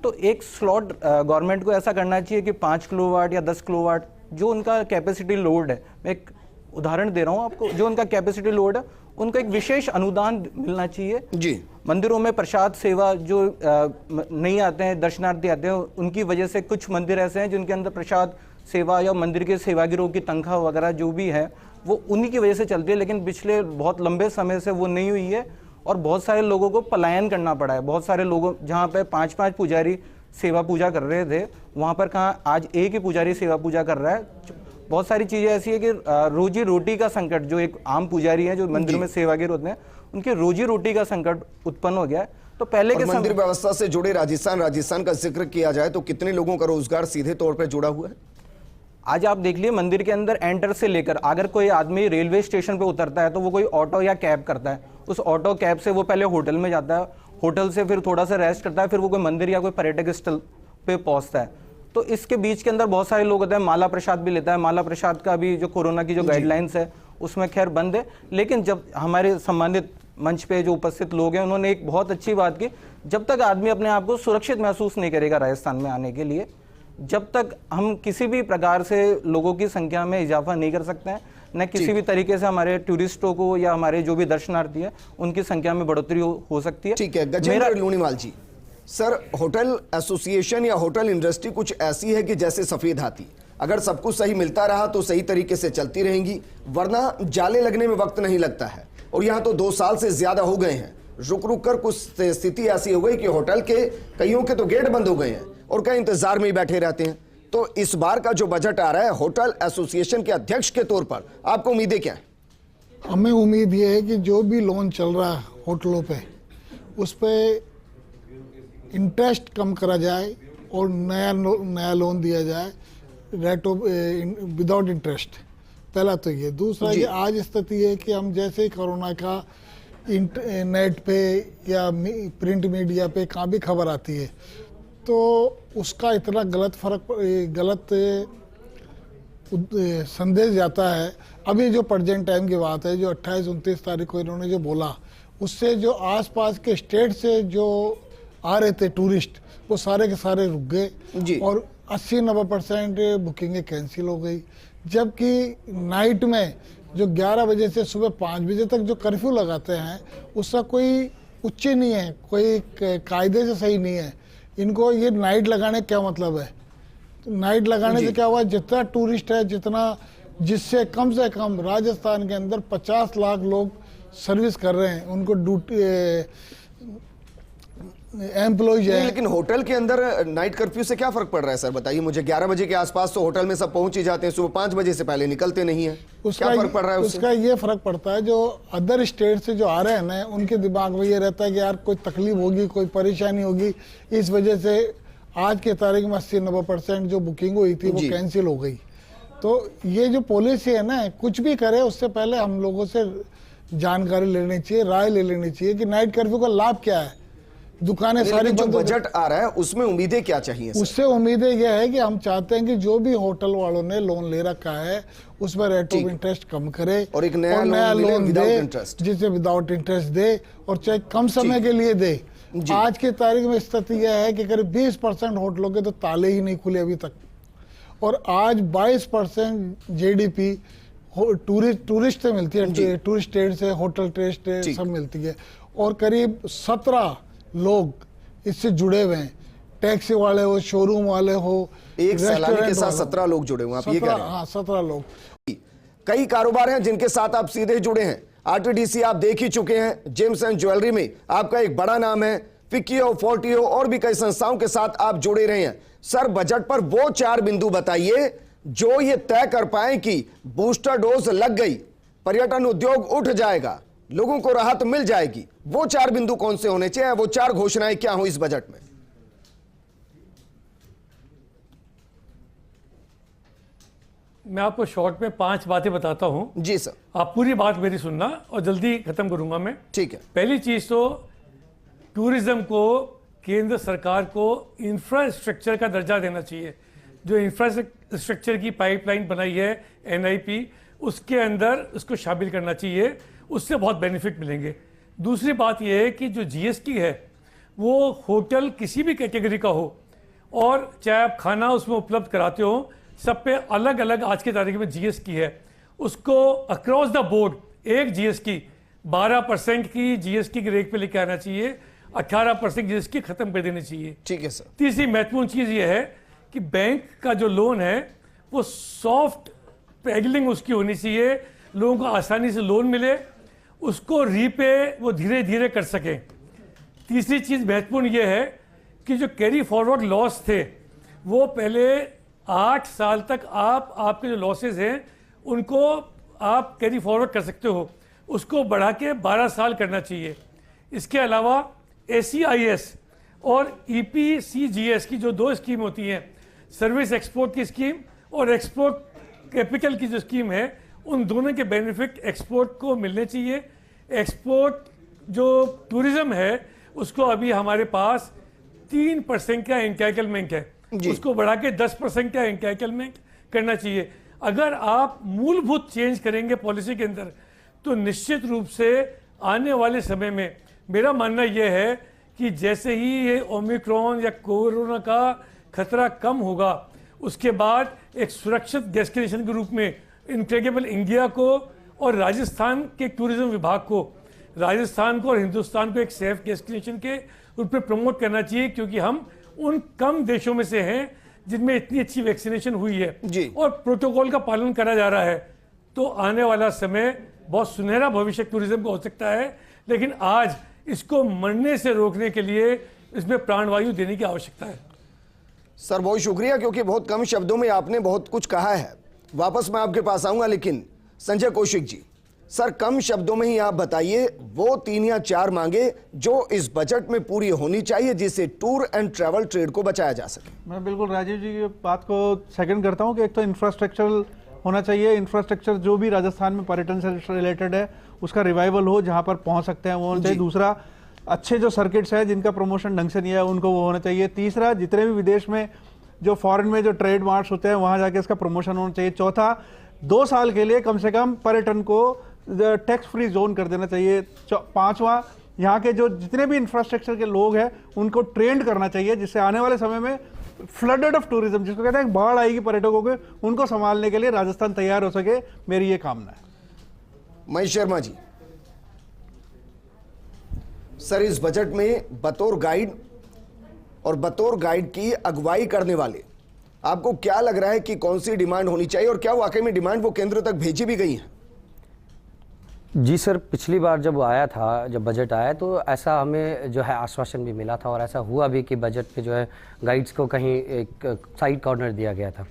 तो एक स्लॉट गवर्नमेंट को ऐसा करना चाहिए कि 5 किलोवाट या 10 किलोवाट जो उनका कैपेसिटी लोड है, मैं एक उदाहरण दे रहा हूँ आपको, जो उनका कैपेसिटी लोड है उनको एक विशेष अनुदान मिलना चाहिए जी। मंदिरों में प्रसाद सेवा जो नहीं आते हैं, दर्शनार्थी आते हैं, उनकी वजह से कुछ मंदिर ऐसे हैं जिनके अंदर प्रसाद सेवा या मंदिर के सेवागिरों की तनख्वाह वगैरह जो भी है वो उन्हीं की वजह से चलती है, लेकिन पिछले बहुत लंबे समय से वो नहीं हुई है और बहुत सारे लोगों को पलायन करना पड़ा है। बहुत सारे लोगों, जहाँ पे 5-5 पुजारी सेवा पूजा कर रहे थे, वहाँ पर कहाँ आज एक ही पुजारी सेवा पूजा कर रहा है। बहुत सारी चीज़ें ऐसी है कि रोजी रोटी का संकट, जो एक आम पुजारी है जो मंदिर में सेवागिर होते हैं, उनके रोजी रोटी का संकट उत्पन्न हो गया है। तो पहले के मंदिर व्यवस्था से जुड़े राजस्थान का जिक्र किया जाए तो कितने लोगों का रोजगार सीधे तौर पर जुड़ा हुआ है? आज आप देख लिए मंदिर के अंदर एंटर से लेकर अगर कोई आदमी रेलवे स्टेशन पे उतरता है तो वो कोई ऑटो या कैब करता है, उस ऑटो कैब से वो पहले होटल में जाता है, होटल से फिर थोड़ा सा रेस्ट करता है, फिर वो कोई मंदिर या कोई पर्यटक स्थल पे पहुंचता है। तो इसके बीच के अंदर बहुत सारे लोग होते हैं, माला प्रसाद भी लेता है। माला प्रसाद का भी जो कोरोना की जो गाइडलाइंस है उसमें खैर बंद है, लेकिन जब हमारे सम्मानित मंच पे जो उपस्थित लोग हैं उन्होंने एक बहुत अच्छी बात की, जब तक आदमी अपने आप को सुरक्षित महसूस नहीं करेगा राजस्थान में आने के लिए, जब तक हम किसी भी प्रकार से लोगों की संख्या में इजाफा नहीं कर सकते हैं, न किसी भी तरीके से हमारे टूरिस्टों को या हमारे जो भी दर्शनार्थी है उनकी संख्या में बढ़ोतरी हो सकती है। ठीक है, गजेंद्र लूणीवाल जी, सर होटल एसोसिएशन या होटल इंडस्ट्री कुछ ऐसी है कि जैसे सफेद हाथी, अगर सब कुछ सही मिलता रहा तो सही तरीके से चलती रहेंगी, वरना जाले लगने में वक्त नहीं लगता है। और यहाँ तो 2 साल से ज्यादा हो गए हैं, रुक रुक कर कुछ स्थिति ऐसी हो गई कि होटल के कईयों के तो गेट बंद हो गए हैं और कई इंतजार में ही बैठे रहते हैं। तो इस बार का जो बजट आ रहा है, होटल एसोसिएशन के अध्यक्ष के तौर पर आपको उम्मीदें क्या है? हमें उम्मीद ये है कि जो भी लोन चल रहा है होटलों पे, उस पे इंटरेस्ट कम करा जाए और नया लोन दिया जाए रेट ऑफ विदाउट इंटरेस्ट। पहला तो ये। दूसरा ये आज स्थिति है कि हम जैसे ही कोरोना का नेट पे या प्रिंट मीडिया पे कहाँ भी खबर आती है तो उसका इतना गलत संदेश जाता है। अभी जो प्रेजेंट टाइम की बात है, जो 28-29 तारीख को इन्होंने जो बोला, उससे जो आसपास के स्टेट से जो आ रहे थे टूरिस्ट, वो सारे के सारे रुक गए और 80-90% बुकिंगें कैंसिल हो गई। जबकि नाइट में जो 11 बजे से सुबह 5 बजे तक जो कर्फ्यू लगाते हैं उसका कोई उच्च नहीं है, कोई कायदे से सही नहीं है। इनको ये नाइट लगाने क्या मतलब है? तो नाइट लगाने से क्या हुआ, जितना टूरिस्ट है, जिससे कम से कम राजस्थान के अंदर 50 लाख लोग सर्विस कर रहे हैं, उनको ड्यूटी एम्प्लॉयज है। लेकिन होटल के अंदर नाइट कर्फ्यू से क्या फर्क पड़ रहा है सर, बताइए मुझे? 11 बजे के आसपास तो होटल में सब पहुंच ही जाते हैं, सुबह 5 बजे से पहले निकलते नहीं है। क्या फर्क पड़ रहा है उससे? उसका ये फर्क पड़ता है, जो अदर स्टेट से जो आ रहे हैं ना, उनके दिमाग में ये रहता है कि यार कोई तकलीफ होगी, कोई परेशानी होगी, इस वजह से आज के तारीख में 80-90% जो बुकिंग हुई थी वो कैंसिल हो गई। तो ये जो पॉलिसी है ना, कुछ भी करे उससे पहले हम लोगों से जानकारी लेनी चाहिए, राय ले लेनी चाहिए कि नाइट कर्फ्यू का लाभ क्या है। दुकानें सारी जो बजट आ रहा है उसमें उम्मीदें क्या चाहिए? उससे उम्मीदें यह है कि हम चाहते हैं कि जो भी होटल वालों ने लोन ले रखा है उसमें रेट ऑफ इंटरेस्ट कम करे और एक नया लोन दे, जिसे विदाउट इंटरेस्ट दे और चाहे कम समय के लिए दे। आज की तारीख में स्थिति यह है कि करीब 20% होटलों के तो ताले ही नहीं खुले अभी तक, और आज 22% GDP टूरिस्ट से मिलती है, टूरिस्ट ट्रेड से, होटल ट्रेड सब मिलती है, और करीब 17 लोग इससे जुड़े हुए हैं। टैक्सी वाले हो, शोरूम वाले हो, एक सैलानी के साथ 17 लोग जुड़े हुए हैं, आप ये कह रहे हैं? हाँ, 17 लोग। कई कारोबार हैं जिनके साथ आप सीधे जुड़े हैं। RTDC आप देख ही चुके हैं, जेम्स एंड ज्वेलरी में आपका एक बड़ा नाम है, फिकियो, फोर्टियो और भी कई संस्थाओं के साथ आप जुड़े रहे हैं। सर बजट पर वो 4 बिंदु बताइए जो ये तय कर पाए कि बूस्टर डोज लग गई, पर्यटन उद्योग उठ जाएगा, लोगों को राहत मिल जाएगी। वो 4 बिंदु कौन से होने चाहिए? वो 4 घोषणाएं क्या हो इस बजट में? मैं आपको शॉर्ट में 5 बातें बताता हूं। जी सर। आप पूरी बात मेरी सुनना और जल्दी खत्म करूंगा मैं। ठीक है। पहली चीज तो टूरिज्म को केंद्र सरकार को इंफ्रास्ट्रक्चर का दर्जा देना चाहिए। जो इंफ्रास्ट्रक्चर की पाइपलाइन बनाई है NIP, उसके अंदर उसको शामिल करना चाहिए, उससे बहुत बेनिफिट मिलेंगे। दूसरी बात यह है कि जो GST है वो होटल किसी भी कैटेगरी का हो और चाहे आप खाना उसमें उपलब्ध कराते हो, सब पे अलग अलग आज की तारीख में GST है। उसको अक्रॉस द बोर्ड एक GST 12% की GST की रेट पे लेके आना चाहिए, 18% GST खत्म कर देनी चाहिए। ठीक है सर। तीसरी महत्वपूर्ण चीज ये है कि बैंक का जो लोन है वो सॉफ्ट पैडलिंग उसकी होनी चाहिए, लोगों को आसानी से लोन मिले, उसको रीपे वो धीरे धीरे कर सकें। तीसरी चीज महत्वपूर्ण ये है कि जो कैरी फॉरवर्ड लॉस थे वो पहले 8 साल तक आपके जो लॉसेस हैं उनको आप कैरी फॉरवर्ड कर सकते हो, उसको बढ़ा के 12 साल करना चाहिए। इसके अलावा ACIS और EPCGS की जो 2 स्कीम होती हैं, सर्विस एक्सपोर्ट की स्कीम और एक्सपोर्ट कैपिटल की जो स्कीम है, उन दोनों के बेनिफिट एक्सपोर्ट को मिलने चाहिए। एक्सपोर्ट जो टूरिज्म है उसको अभी हमारे पास 3% का एंटाइटलमेंट है, उसको बढ़ा के 10% का एंटाइटलमेंट करना चाहिए। अगर आप मूलभूत चेंज करेंगे पॉलिसी के अंदर तो निश्चित रूप से आने वाले समय में मेरा मानना यह है कि जैसे ही ये ओमिक्रॉन या कोरोना का खतरा कम होगा, उसके बाद एक सुरक्षित डेस्टिनेशन के रूप में इनक्रेडिबल इंडिया को और राजस्थान के टूरिज्म विभाग को, राजस्थान को और हिंदुस्तान को एक सेफ डेस्टिनेशन के रूप में प्रमोट करना चाहिए, क्योंकि हम उन कम देशों में से हैं जिनमें इतनी अच्छी वैक्सीनेशन हुई है और प्रोटोकॉल का पालन करा जा रहा है। तो आने वाला समय बहुत सुनहरा भविष्य टूरिज्म का हो सकता है, लेकिन आज इसको मरने से रोकने के लिए इसमें प्राणवायु देने की आवश्यकता है। सर बहुत शुक्रिया, क्योंकि बहुत कम शब्दों में आपने बहुत कुछ कहा है। वापस मैं आपके पास आऊंगा, लेकिन संजय कौशिक जी, सर कम शब्दों में ही आप बताइए वो 3 या 4 मांगे जो इस बजट में पूरी होनी चाहिए जिससे टूर एंड ट्रैवल ट्रेड को बचाया जा सके। मैं बिल्कुल राजीव जी की बात को सेकंड करता हूं कि एक तो इंफ्रास्ट्रक्चरल होना चाहिए। इंफ्रास्ट्रक्चर जो भी राजस्थान में पर्यटन से रिलेटेड है उसका रिवाइवल हो, जहां पर पहुंच सकते हैं वो होना चाहिए। दूसरा, अच्छे जो सर्किट्स है जिनका प्रमोशन ढंग से नहीं है उनको वो होना चाहिए। तीसरा, जितने भी विदेश में जो फॉरेन में जो ट्रेड मार्ट्स होते हैं वहां जाके इसका प्रमोशन होना चाहिए। चौथा, 2 साल के लिए कम से कम पर्यटन को टैक्स फ्री जोन कर देना चाहिए। 5वां, यहाँ के जो जितने भी इंफ्रास्ट्रक्चर के लोग हैं उनको ट्रेंड करना चाहिए, जिससे आने वाले समय में फ्लडेड ऑफ टूरिज्म, जिसको कहते हैं बाढ़ आएगी पर्यटकों के, उनको संभालने के लिए राजस्थान तैयार हो सके, मेरी ये कामना है। महेश शर्मा जी, सर इस बजट में बतौर गाइड और बतौर गाइड की अगुवाई करने वाले आपको क्या लग रहा है कि कौन सी डिमांड होनी चाहिए और क्या वाकई में डिमांड वो केंद्र तक भेजी भी गई है? जी सर, पिछली बार जब आया था, जब बजट आया तो ऐसा हमें जो है आश्वासन भी मिला था और ऐसा हुआ भी कि बजट में जो है गाइड्स को कहीं एक साइड कॉर्नर दिया गया था,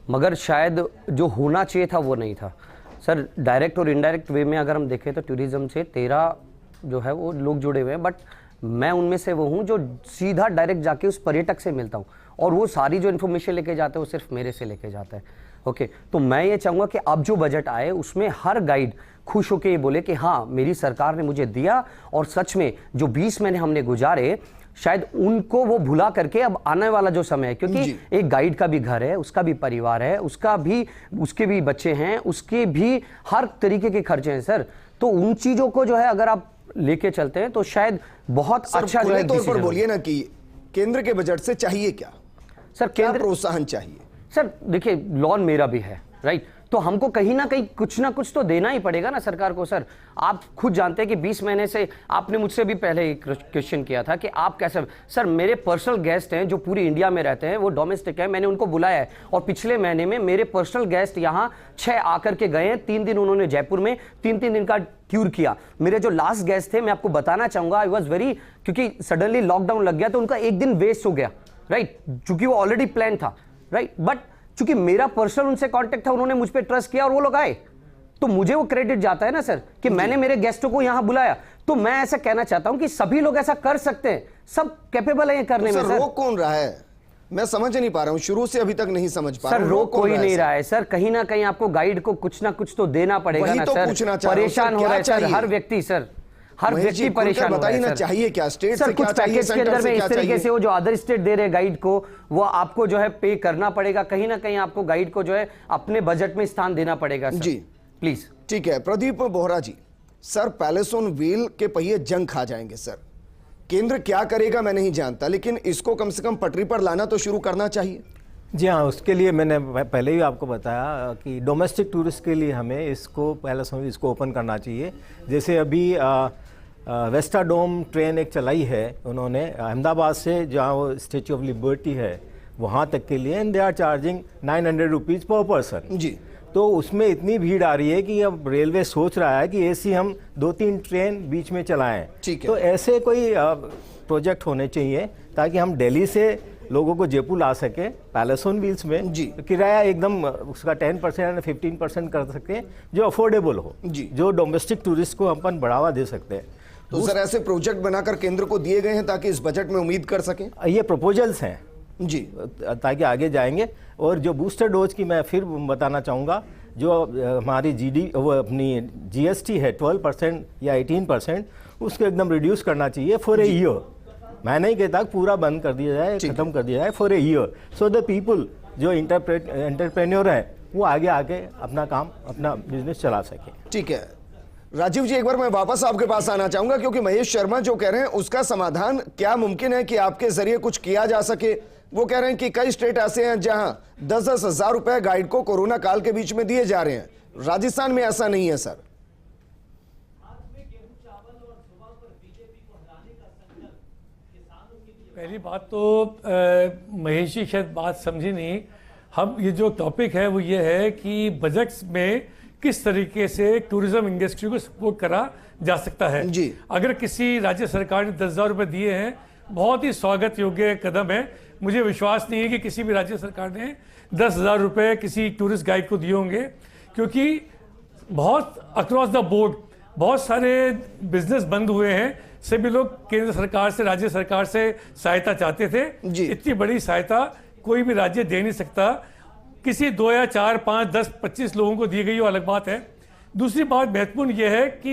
मगर शायद जो होना चाहिए था वो नहीं था। सर डायरेक्ट और इनडायरेक्ट वे में अगर हम देखें तो टूरिज्म से 13 जो है वो लोग जुड़े हुए हैं, बट मैं उनमें से वो हूँ जो सीधा डायरेक्ट जाके उस पर्यटक से मिलता हूँ और वो सारी जो इन्फॉर्मेशन लेके जाते हैं वो सिर्फ मेरे से लेके जाता है। ओके, तो मैं ये चाहूँगा कि अब जो बजट आए उसमें हर गाइड खुश होकर ये बोले कि हाँ मेरी सरकार ने मुझे दिया, और सच में जो 20 महीने हमने गुजारे शायद उनको वो भुला करके अब आने वाला जो समय है, क्योंकि एक गाइड का भी घर है, उसका भी परिवार है, उसके भी बच्चे हैं, उसके भी हर तरीके के खर्चे हैं सर। तो उन चीजों को जो है अगर आप लेके चलते हैं तो शायद बहुत अच्छा जो है तौर पर बोलिए ना कि केंद्र के बजट से चाहिए क्या? सर केंद्र प्रोत्साहन चाहिए। सर देखिए, लॉन मेरा भी है, राइट, तो हमको कहीं ना कहीं कुछ ना कुछ तो देना ही पड़ेगा ना सरकार को। सर आप खुद जानते हैं कि 20 महीने से आपने मुझसे भी पहले एक क्वेश्चन किया था कि आप कैसे, सर मेरे पर्सनल गेस्ट हैं जो पूरी इंडिया में रहते हैं, वो डोमेस्टिक है, मैंने उनको बुलाया है और पिछले महीने में मेरे पर्सनल गेस्ट यहाँ 6 आकर के गए हैं। 3 दिन उन्होंने जयपुर में 3-3 दिन का टूर किया। मेरे जो लास्ट गेस्ट थे मैं आपको बताना चाहूंगा, आई वॉज वेरी, क्योंकि सडनली लॉकडाउन लग गया तो उनका 1 दिन वेस्ट हो गया, राइट, क्योंकि वो ऑलरेडी प्लान था, राइट, बट क्योंकि मेरा पर्सनल उनसे कांटेक्ट था, उन्होंने मुझ पे ट्रस्ट किया और वो लोग आए, तो मुझे वो क्रेडिट जाता है ना सर कि मैंने मेरे गेस्टों को यहां बुलाया। तो मैं ऐसा कहना चाहता हूं कि सभी लोग ऐसा कर सकते हैं, सब कैपेबल है करने में। सर रोक कौन रहा है? मैं समझ नहीं पा रहा हूं, शुरू से अभी तक नहीं समझ पा रहा हूं। सर रोक कोई नहीं रहा है सर, कहीं ना कहीं आपको गाइड को कुछ ना कुछ तो देना पड़ेगा ना सर। परेशान हो रहा है सर हर व्यक्ति, सर हर व्यक्ति परेशान हो रहा है। चाहिए क्या स्टेट सर से कुछ पैकेज के अंदर में इस तरीके से वो जो अदर स्टेट दे रहे गाइड को, वो आपको जो है पे करना पड़ेगा, कहीं ना कहीं आपको गाइड को जो है अपने बजट में स्थान देना पड़ेगा सर। Ji please. ठीक है प्रदीप बोहरा जी, सर पैलेस ऑन व्हील के पहिए जंग खा जाएंगे सर, केंद्र क्या करेगा मैं नहीं जानता, लेकिन इसको कम से कम पटरी पर लाना तो शुरू करना चाहिए। जी हाँ, उसके लिए मैंने पहले ही आपको बताया कि डोमेस्टिक टूरिस्ट के लिए हमें इसको पैलेस ऑन व्हील इसको ओपन करना चाहिए। जैसे अभी वेस्टाडोम ट्रेन एक चलाई है उन्होंने अहमदाबाद से, जहाँ वो स्टेच्यू ऑफ लिबर्टी है वहाँ तक के लिए, and they are charging 900 rupees per person. जी, तो उसमें इतनी भीड़ आ रही है कि अब रेलवे सोच रहा है कि ऐसी हम 2-3 ट्रेन बीच में चलाएं। ठीक है। तो ऐसे कोई प्रोजेक्ट होने चाहिए ताकि हम दिल्ली से लोगों को जयपुर ला सके पैलेस ऑन व्हील्स में। जी। किराया एकदम उसका 10% या 15% कर सके जो अफोर्डेबल हो, जी। जो डोमेस्टिक टूरिस्ट को अपन बढ़ावा दे सकते हैं। तो सर ऐसे प्रोजेक्ट बनाकर केंद्र को दिए गए हैं ताकि इस बजट में उम्मीद कर सकें? ये प्रपोजल्स हैं जी, ताकि आगे जाएंगे। और जो बूस्टर डोज की मैं फिर बताना चाहूँगा, जो हमारी वो अपनी जीएसटी है 12% या 18%, उसको एकदम रिड्यूस करना चाहिए फॉर ए ईयर। मैं नहीं कहता पूरा बंद कर दिया जाए, खत्म कर दिया जाए, for a year, so the people जो एंटरप्रेन्योर हैं वो आगे आके अपना काम, अपना बिजनेस चला सके। ठीक है राजीव जी, एक बार मैं वापस आपके पास आना चाहूंगा क्योंकि महेश शर्मा जो कह रहे हैं उसका समाधान क्या मुमकिन है कि आपके जरिए कुछ किया जा सके। वो कह रहे हैं कि कई स्टेट ऐसे हैं जहां 10-10 हजार रुपए गाइड को कोरोना काल के बीच में दिए जा रहे हैं, राजस्थान में ऐसा नहीं है सर। पहली बात तो महेश जी शायद बात समझी नहीं। हम ये जो टॉपिक है वो ये है कि बजट्स में किस तरीके से टूरिज्म इंडस्ट्री को सपोर्ट करा जा सकता है जी। अगर किसी राज्य सरकार ने 10,000 रुपये दिए हैं, बहुत ही स्वागत योग्य कदम है। मुझे विश्वास नहीं है कि किसी भी राज्य सरकार ने 10,000 रुपये किसी टूरिस्ट गाइड को दिए होंगे, क्योंकि बहुत अक्रॉस द बोर्ड बहुत सारे बिजनेस बंद हुए हैं। सभी लोग केंद्र सरकार से, राज्य सरकार से सहायता चाहते थे जी। इतनी बड़ी सहायता कोई भी राज्य दे नहीं सकता। किसी 2 या 4, 5, 10, 25 लोगों को दी गई वो अलग बात है। दूसरी बात महत्वपूर्ण ये है कि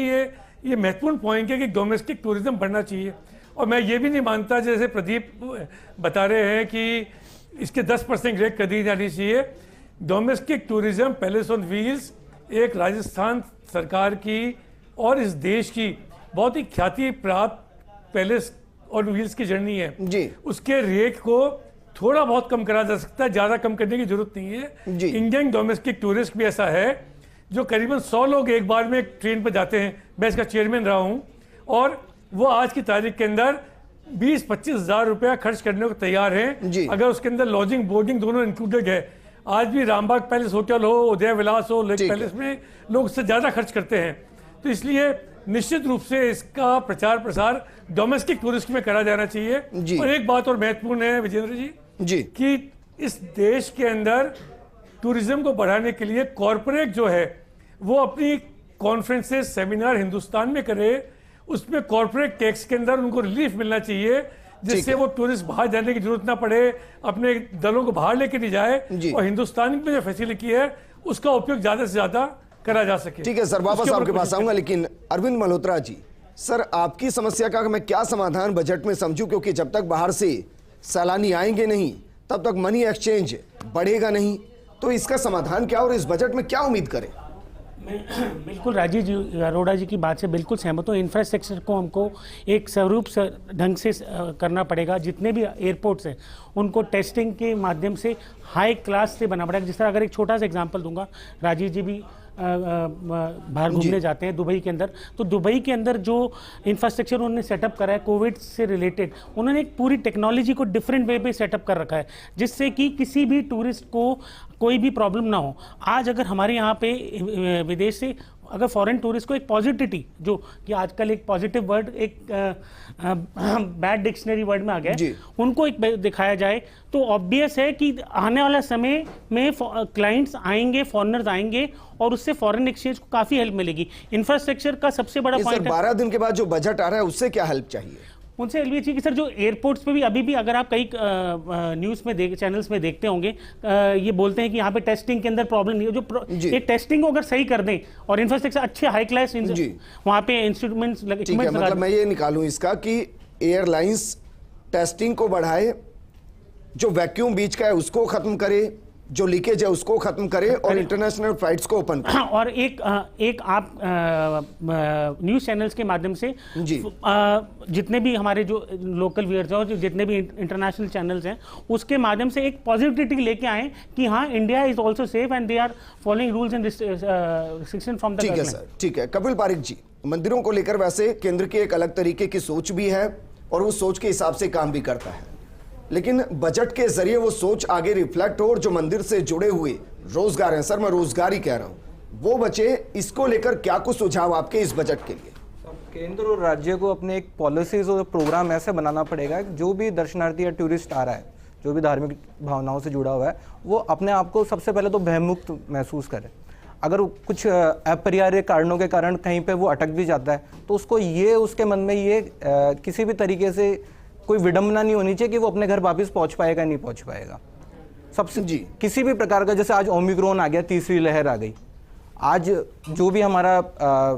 ये महत्वपूर्ण पॉइंट है कि डोमेस्टिक टूरिज्म बढ़ना चाहिए। और मैं ये भी नहीं मानता जैसे प्रदीप बता रहे हैं कि इसके 10% रेट कर दी जानी चाहिए। Domestic tourism palace on wheels एक राजस्थान सरकार की और इस देश की बहुत ही ख्याति प्राप्त पैलेस ऑन व्हील्स की जर्नी है जी। उसके रेट को थोड़ा बहुत कम करा जा सकता है, ज़्यादा कम करने की जरूरत नहीं है जी। इंडियन डोमेस्टिक टूरिस्ट भी ऐसा है जो करीबन 100 लोग एक बार में एक ट्रेन पर जाते हैं। मैं इसका चेयरमैन रहा हूँ और वो आज की तारीख के अंदर 20-25 हज़ार रुपया खर्च करने को तैयार हैं अगर उसके अंदर लॉजिंग बोर्डिंग दोनों इंक्लूडेड है। आज भी रामबाग पैलेस होटल हो, उदय विलास हो, लेक पैलेस में लोग उससे ज़्यादा खर्च करते हैं। तो इसलिए निश्चित रूप से इसका प्रचार प्रसार डोमेस्टिक टूरिस्ट में करा जाना चाहिए। और एक बात और महत्वपूर्ण है विजेंद्र जी कि इस देश के अंदर टूरिज्म को बढ़ाने के लिए कॉरपोरेट जो है वो अपनी कॉन्फ्रेंसेस, सेमिनार हिंदुस्तान में करे। उसमें कॉर्पोरेट टैक्स के अंदर उनको रिलीफ मिलना चाहिए जिससे वो टूरिस्ट बाहर जाने की जरूरत ना पड़े, अपने दलों को बाहर लेके नहीं जाए और हिंदुस्तान में जो फैसिलिटी है उसका उपयोग ज्यादा से ज्यादा करा जा सके। ठीक है सर, वापस आपके पास आऊंगा, लेकिन अरविंद मल्होत्रा जी, सर आपकी समस्या का मैं क्या समाधान बजट में समझूं, क्योंकि जब तक बाहर से सैलानी आएंगे नहीं तब तक मनी एक्सचेंज बढ़ेगा नहीं, तो इसका समाधान क्या और इस बजट में क्या उम्मीद करें? बिल्कुल राजीव जी, अरोड़ा जी की बात से बिल्कुल सहमत हूँ। इंफ्रास्ट्रक्चर को हमको एक स्वरूप ढंग से करना पड़ेगा। जितने भी एयरपोर्ट्स हैं उनको टेस्टिंग के माध्यम से हाई क्लास से बना पड़ेगा। जिस तरह अगर एक छोटा सा एग्जांपल दूंगा, राजीव जी भी बाहर घूमने जाते हैं दुबई के अंदर, तो दुबई के अंदर जो इंफ्रास्ट्रक्चर उन्होंने सेटअप करा है कोविड से रिलेटेड, उन्होंने एक पूरी टेक्नोलॉजी को डिफरेंट वे पे सेटअप कर रखा है जिससे कि किसी भी टूरिस्ट को कोई भी प्रॉब्लम ना हो। आज अगर हमारे यहाँ पे विदेश से अगर फॉरेन टूरिस्ट को एक पॉजिटिविटी, जो कि आजकल एक पॉजिटिव वर्ड एक बैड डिक्शनरी वर्ड में आ गया है, उनको एक दिखाया जाए तो ऑब्वियस है कि आने वाला समय में क्लाइंट्स आएंगे, फॉरेनर्स आएंगे और उससे फॉरेन एक्सचेंज को काफी हेल्प मिलेगी। इंफ्रास्ट्रक्चर का सबसे बड़ा पॉइंट है। 12 दिन के बाद जो बजट आ रहा है उससे क्या हेल्प चाहिए? उनसे एलबी चाहिए कि सर जो एयरपोर्ट्स पे भी अभी भी अगर आप कई न्यूज़ में चैनल्स में देखते होंगे, ये बोलते हैं कि यहाँ पे टेस्टिंग के अंदर प्रॉब्लम नहीं है। जो ये टेस्टिंग को अगर सही कर दें और इंफ्रास्ट्रक्चर अच्छे हाई क्लास वहाँ पे इंस्ट्रूमेंट्स मतलब मैं ये निकालूं इसका कि एयरलाइंस टेस्टिंग को बढ़ाए, जो वैक्यूम बीच का है उसको खत्म करे, जो लीकेज है उसको खत्म करे और इंटरनेशनल फ्लाइट्स को ओपन करे। और एक आप न्यूज़ चैनल्स के माध्यम से जितने भी हमारे जो लोकल व्यूअर्स हैं और जितने भी इंटरनेशनल चैनल्स हैं उसके माध्यम से एक पॉजिटिविटी लेके आए कि हाँ, India is also safe and they are following rules and restriction from the government. ठीक है सर, ठीक है। कपिल पारिक जी, मंदिरों को लेकर वैसे केंद्र की एक अलग तरीके की सोच भी है और वो सोच के हिसाब से काम भी करता है, लेकिन बजट के जरिए वो सोच आगे रिफ्लेक्ट हो और जो मंदिर से जुड़े हुए रोजगार हैं, सर मैं रोजगार ही कह रहा हूं, वो बचे। इसको लेकर क्या कुछ सुझाव आपके इस बजट के लिए? केंद्र और राज्य को अपने एक पॉलिसीज और प्रोग्राम ऐसे बनाना पड़ेगा कि जो भी दर्शनार्थी या टूरिस्ट आ रहा है, जो भी धार्मिक भावनाओं से जुड़ा हुआ है, वो अपने आप को सबसे पहले तो भयमुक्त महसूस करे। अगर कुछ अपरिहार्य कारणों के कारण कहीं पे वो अटक भी जाता है तो उसको ये उसके मन में ये किसी भी तरीके से कोई विडंबना नहीं होनी चाहिए कि वो अपने घर वापस पहुंच पाएगा नहीं पहुंच पाएगा। सबसे जी किसी भी प्रकार का, जैसे आज ओमिक्रॉन आ गया, तीसरी लहर आ गई, आज जो भी हमारा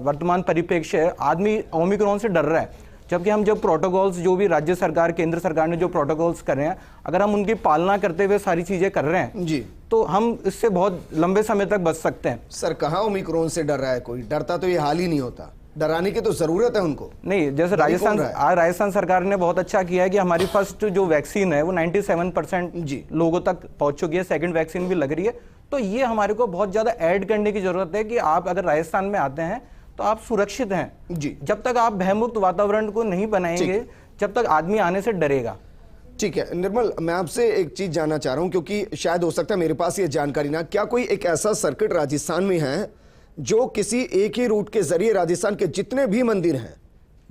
वर्तमान परिप्रेक्ष्य है, आदमी ओमिक्रॉन से डर रहा है, जबकि हम जब प्रोटोकॉल्स जो भी राज्य सरकार केंद्र सरकार ने जो प्रोटोकॉल्स कर रहे हैं, अगर हम उनकी पालना करते हुए सारी चीजें कर रहे हैं जी तो हम इससे बहुत लंबे समय तक बच सकते हैं। सर, कहाँ ओमिक्रॉन से डर रहा है कोई? डरता तो ये हाल ही नहीं होता, डराने की तो जरूरत है उनको। नहीं, जैसे राजस्थान सरकार ने बहुत अच्छा किया है कि हमारी फर्स्ट जो वैक्सीन है वो 97% लोगों तक पहुंच चुकी है, सेकंड वैक्सीन भी लग रही है। तो ये हमारे को बहुत ज्यादा ऐड करने की जरूरत है कि आप अगर राजस्थान में आते हैं तो आप सुरक्षित हैं जी। जब तक आप भयमुक्त वातावरण को नहीं बनाएंगे, जब तक आदमी आने से डरेगा। ठीक है निर्मल, मैं आपसे एक चीज जानना चाह रहा हूं, क्योंकि शायद हो सकता है मेरे पास ये जानकारी ना, क्या कोई एक ऐसा सर्किट राजस्थान में है जो किसी एक ही रूट के जरिए राजस्थान के जितने भी मंदिर हैं,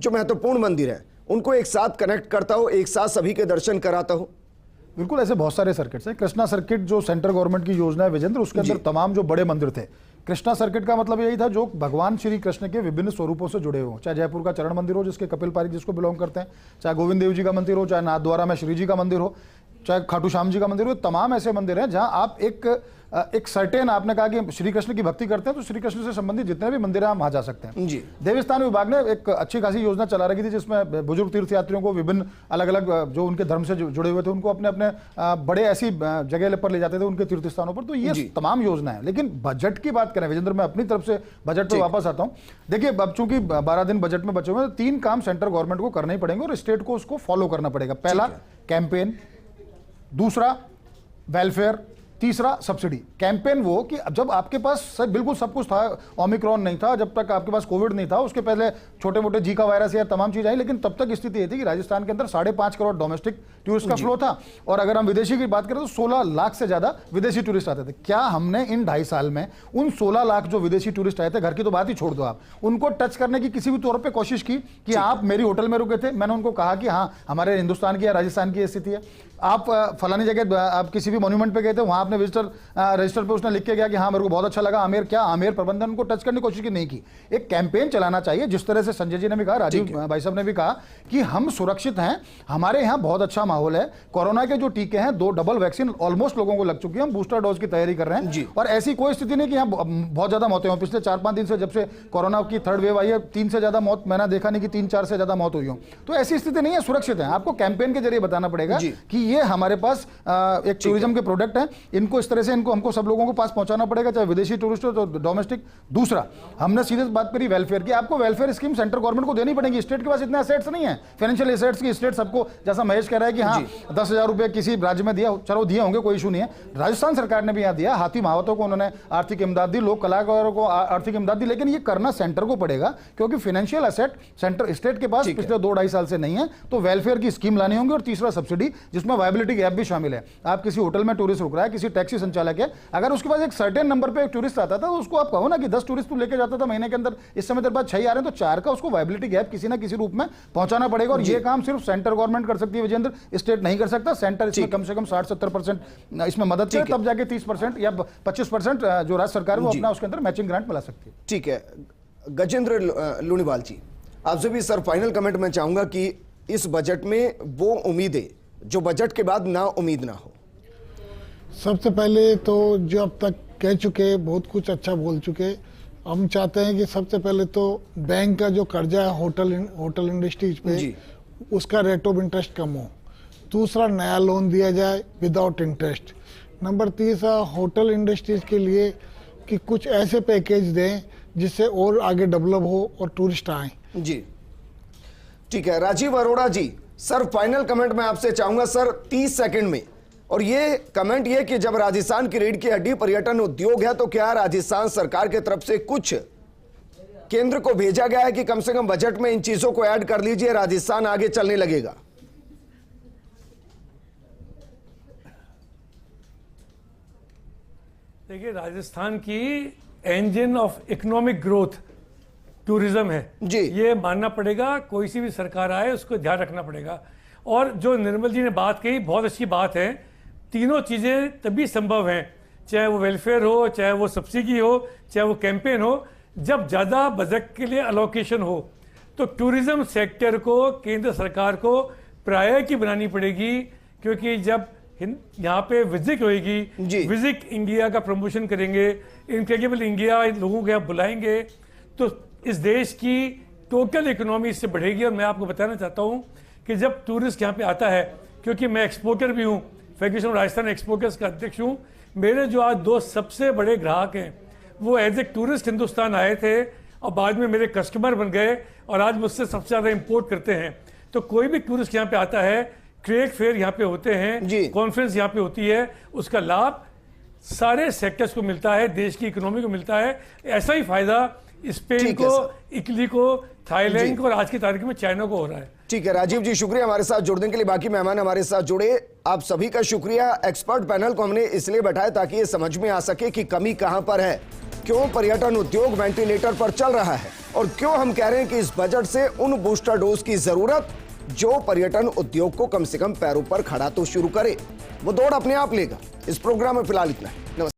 जो महत्वपूर्ण मंदिर हैं, उनको एक साथ कनेक्ट करता हो, एक साथ सभी के दर्शन कराता हो? बिल्कुल, ऐसे बहुत सारे सर्किट्स हैं। कृष्णा सर्किट जो सेंट्रल गवर्नमेंट की योजना है विजेंद्र, उसके अंदर तमाम जो बड़े मंदिर थे, कृष्णा सर्किट का मतलब यही था जो भगवान श्री कृष्ण के विभिन्न स्वरूपों से जुड़े हो, चाहे जयपुर का चरण मंदिर हो जिसके कपिल पारिक जिसको बिलोंग करते हैं, चाहे गोविंद देव जी का मंदिर हो, चाहे नाथद्वारा में श्री जी का मंदिर हो, चाहे खाटू श्याम जी का मंदिर हो, तमाम ऐसे मंदिर हैं जहां आप एक सर्टेन, आपने कहा कि श्री कृष्ण की भक्ति करते हैं तो श्री कृष्ण से संबंधित जितने भी मंदिर हैं वहां जा सकते हैं जी। देवस्थान विभाग ने एक अच्छी खासी योजना चला रखी थी जिसमें बुजुर्ग तीर्थयात्रियों को विभिन्न अलग अलग जो उनके धर्म से जुड़े हुए थे उनको अपने अपने बड़े ऐसी जगह पर ले जाते थे उनके तीर्थ स्थानों पर। तो ये तमाम योजना है। लेकिन बजट की बात करें विजेंद्र, मैं अपनी तरफ से बजट पर वापस आता हूँ। देखिए, अब चूंकि 12 दिन बजट में बचे हुए हैं, 3 काम सेंट्रल गवर्नमेंट को करने ही पड़ेंगे और स्टेट को उसको फॉलो करना पड़ेगा। पहला कैंपेन, दूसरा वेलफेयर, तीसरा सब्सिडी। कैंपेन वो कि जब आपके पास बिल्कुल सब कुछ था, ओमिक्रॉन नहीं था, जब तक आपके पास कोविड नहीं था, उसके पहले छोटे मोटे जीका वायरस या तमाम चीज आई, लेकिन तब तक स्थिति ये थी कि राजस्थान के अंदर 5.5 करोड़ डोमेस्टिक टूरिस्ट का फ्लो था और अगर हम विदेशी की बात करें तो 16 लाख से ज्यादा विदेशी टूरिस्ट आते थे। क्या हमने इन 2.5 साल में उन 16 लाख जो विदेशी टूरिस्ट आए थे, घर की तो बात ही छोड़ दो आप, उनको टच करने की किसी भी तौर पर कोशिश की कि आप मेरी होटल में रुके थे? मैंने उनको कहा कि हाँ, हमारे हिंदुस्तान की या राजस्थान की स्थिति है, आप फलानी जगह आप किसी भी मॉन्यूमेंट पे गए थे, वहां आपने विजिटर रजिस्टर पे उसने लिख के गया कि हाँ मेरे को बहुत अच्छा लगा, आमेर क्या आमेर प्रबंधन को टच करने की कोशिश की नहीं की। एक कैंपेन चलाना चाहिए, जिस तरह से संजय जी ने भी कहा, राजीव भाई साहब ने भी कहा कि हम सुरक्षित हैं, हमारे यहाँ बहुत अच्छा माहौल है, कोरोना के जो टीके हैं 2 डबल वैक्सीन ऑलमोस्ट लोगों को लग चुकी है, हम बूस्टर डोज की तैयारी कर रहे हैं और ऐसी कोई स्थिति नहीं कि यहाँ बहुत ज्यादा मौतें हो। पिछले 4-5 दिन से जब से कोरोना की 3rd वेव आई है, 3 से ज्यादा मौत मैंने देखा नहीं कि 3-4 से ज्यादा मौत हुई हो। तो ऐसी स्थिति नहीं है, सुरक्षित है। आपको कैंपेन के जरिए बताना पड़ेगा कि ये हमारे पास एक टूरिज्म के प्रोडक्ट हैं, इनको इस तरह से हमको सब लोगों को पास पहुंचाना पड़ेगा, चाहे विदेशी टूरिस्ट हो तो डोमेस्टिक। दूसरा, हमने सीधे बात करी वेलफेयर की, आपको वेलफेयर स्कीम सेंट्रल गवर्नमेंट को देनी पड़ेगी। स्टेट के पास इतने एसेट्स नहीं है, फाइनेंशियल एसेट्स की। स्टेट सबको, जैसा महेश कह रहा है कि हाँ 10,000 रुपए किसी राज्य में दिया, चलो दिए होंगे, कोई इशू नहीं है। राजस्थान सरकार ने भी यहाँ दिया, हाथी महावतों को उन्होंने आर्थिक इमदाद दी, लोक कलाकारों को आर्थिक इमदाद दी, लेकिन ये करना सेंटर को पड़ेगा क्योंकि फाइनेंशियल एसेट सेंटर स्टेट के पास पिछले 2-2.5 साल से नहीं है। तो वेलफेयर की स्कीम लानी होंगी। और तीसरा सब्सिडी, जिसमें वायबिलिटी गैप भी शामिल है। आप किसी होटल में टूरिस्ट रुक रहा है, किसी टैक्सी संचालक है, अगर उसके पास एक सर्टेन नंबर पे एक टूरिस्ट आता था तो उसको आप कहो ना कि 10 टूरिस्ट तू लेके जाता था महीने के अंदर, इस समय तेरे पास 6 आ रहे हैं, तो 4 का उसको वायबिलिटी गैप किसी ना किसी रूप में पहुंचाना पड़ेगा। और ये काम सिर्फ सेंट्रल गवर्नमेंट कर सकती है विजेंद्र, स्टेट नहीं कर सकता। सेंटर इसमें कम से कम 60-70% इसमें मदद करे, तब जाके 30% या 25% जो राज्य सरकार है वो अपना उसके अंदर मैचिंग ग्रांट मिला सकती है। ठीक है, गजेंद्र लुणीवाल जी, आपसे भी सर फाइनल कमेंट मैं चाहूंगा कि इस बजट में वो उम्मीदें जो बजट के बाद ना उम्मीद ना हो। सबसे पहले तो जो अब तक कह चुके, बहुत कुछ अच्छा बोल चुके, हम चाहते हैं कि सबसे पहले तो बैंक का जो कर्जा है होटल इंडस्ट्रीज पे, उसका रेट ऑफ इंटरेस्ट कम हो। दूसरा, नया लोन दिया जाए without interest. Number 3 hotel industries के लिए कि कुछ ऐसे पैकेज दें जिससे और आगे डेवलप हो और टूरिस्ट आए। जी ठीक है, राजीव अरोड़ा जी, सर फाइनल कमेंट मैं आपसे चाहूंगा सर 30 सेकंड में। और ये कमेंट ये कि जब राजस्थान की रीढ़ की हड्डी पर्यटन उद्योग है, तो क्या राजस्थान सरकार की तरफ से कुछ केंद्र को भेजा गया है कि कम से कम बजट में इन चीजों को ऐड कर लीजिए, राजस्थान आगे चलने लगेगा? देखिए, राजस्थान की engine of economic growth tourism है जी, ये मानना पड़ेगा। कोई सी भी सरकार आए उसको ध्यान रखना पड़ेगा। और जो निर्मल जी ने बात कही, बहुत अच्छी बात है। तीनों चीजें तभी संभव हैं चाहे वो वेलफेयर हो, चाहे वो सब्सिडी हो, चाहे वो कैंपेन हो, जब ज़्यादा बजट के लिए अलोकेशन हो तो टूरिज्म सेक्टर को केंद्र सरकार को प्रायोरिटी बनानी पड़ेगी, क्योंकि जब यहाँ पे विजिट होएगी, विजिट इंडिया का प्रमोशन करेंगे, इनक्रेडिबल इंडिया लोगों को यहाँ बुलाएंगे, तो इस देश की टोटल इकोनॉमी इससे बढ़ेगी। और मैं आपको बताना चाहता हूँ कि जब टूरिस्ट यहाँ पे आता है, क्योंकि मैं एक्सपोर्टर भी हूँ, फेडरेशन ऑफ राजस्थान एक्सपोर्टर्स का अध्यक्ष हूँ, मेरे जो आज 2 सबसे बड़े ग्राहक हैं वो एज ए टूरिस्ट हिंदुस्तान आए थे और बाद में मेरे कस्टमर बन गए और आज मुझसे सबसे ज़्यादा इंपोर्ट करते हैं। तो कोई भी टूरिस्ट यहाँ पे आता है, ट्रेड फेयर यहाँ पे होते हैं, कॉन्फ्रेंस यहाँ पे होती है, उसका लाभ सारे सेक्टर्स को मिलता है, देश की इकोनॉमी को मिलता है। ऐसा ही फायदा स्पेन को, इटली को, थाईलैंड को और आज की तारीख में चाइना को हो रहा है। ठीक है राजीव जी, शुक्रिया हमारे साथ जुड़ने के लिए। बाकी मेहमान हमारे साथ जुड़े, आप सभी का शुक्रिया। एक्सपर्ट पैनल को हमने इसलिए बैठाया ताकि ये समझ में आ सके कि कमी कहां पर है, क्यों पर्यटन उद्योग वेंटिलेटर पर चल रहा है और क्यों हम कह रहे हैं कि इस बजट से उन बूस्टर डोज की जरूरत जो पर्यटन उद्योग को कम से कम पैरों पर खड़ा तो शुरू करे। वो दौड़ अपने आप लेगा। इस प्रोग्राम में फिलहाल इतना है। नमस्कार।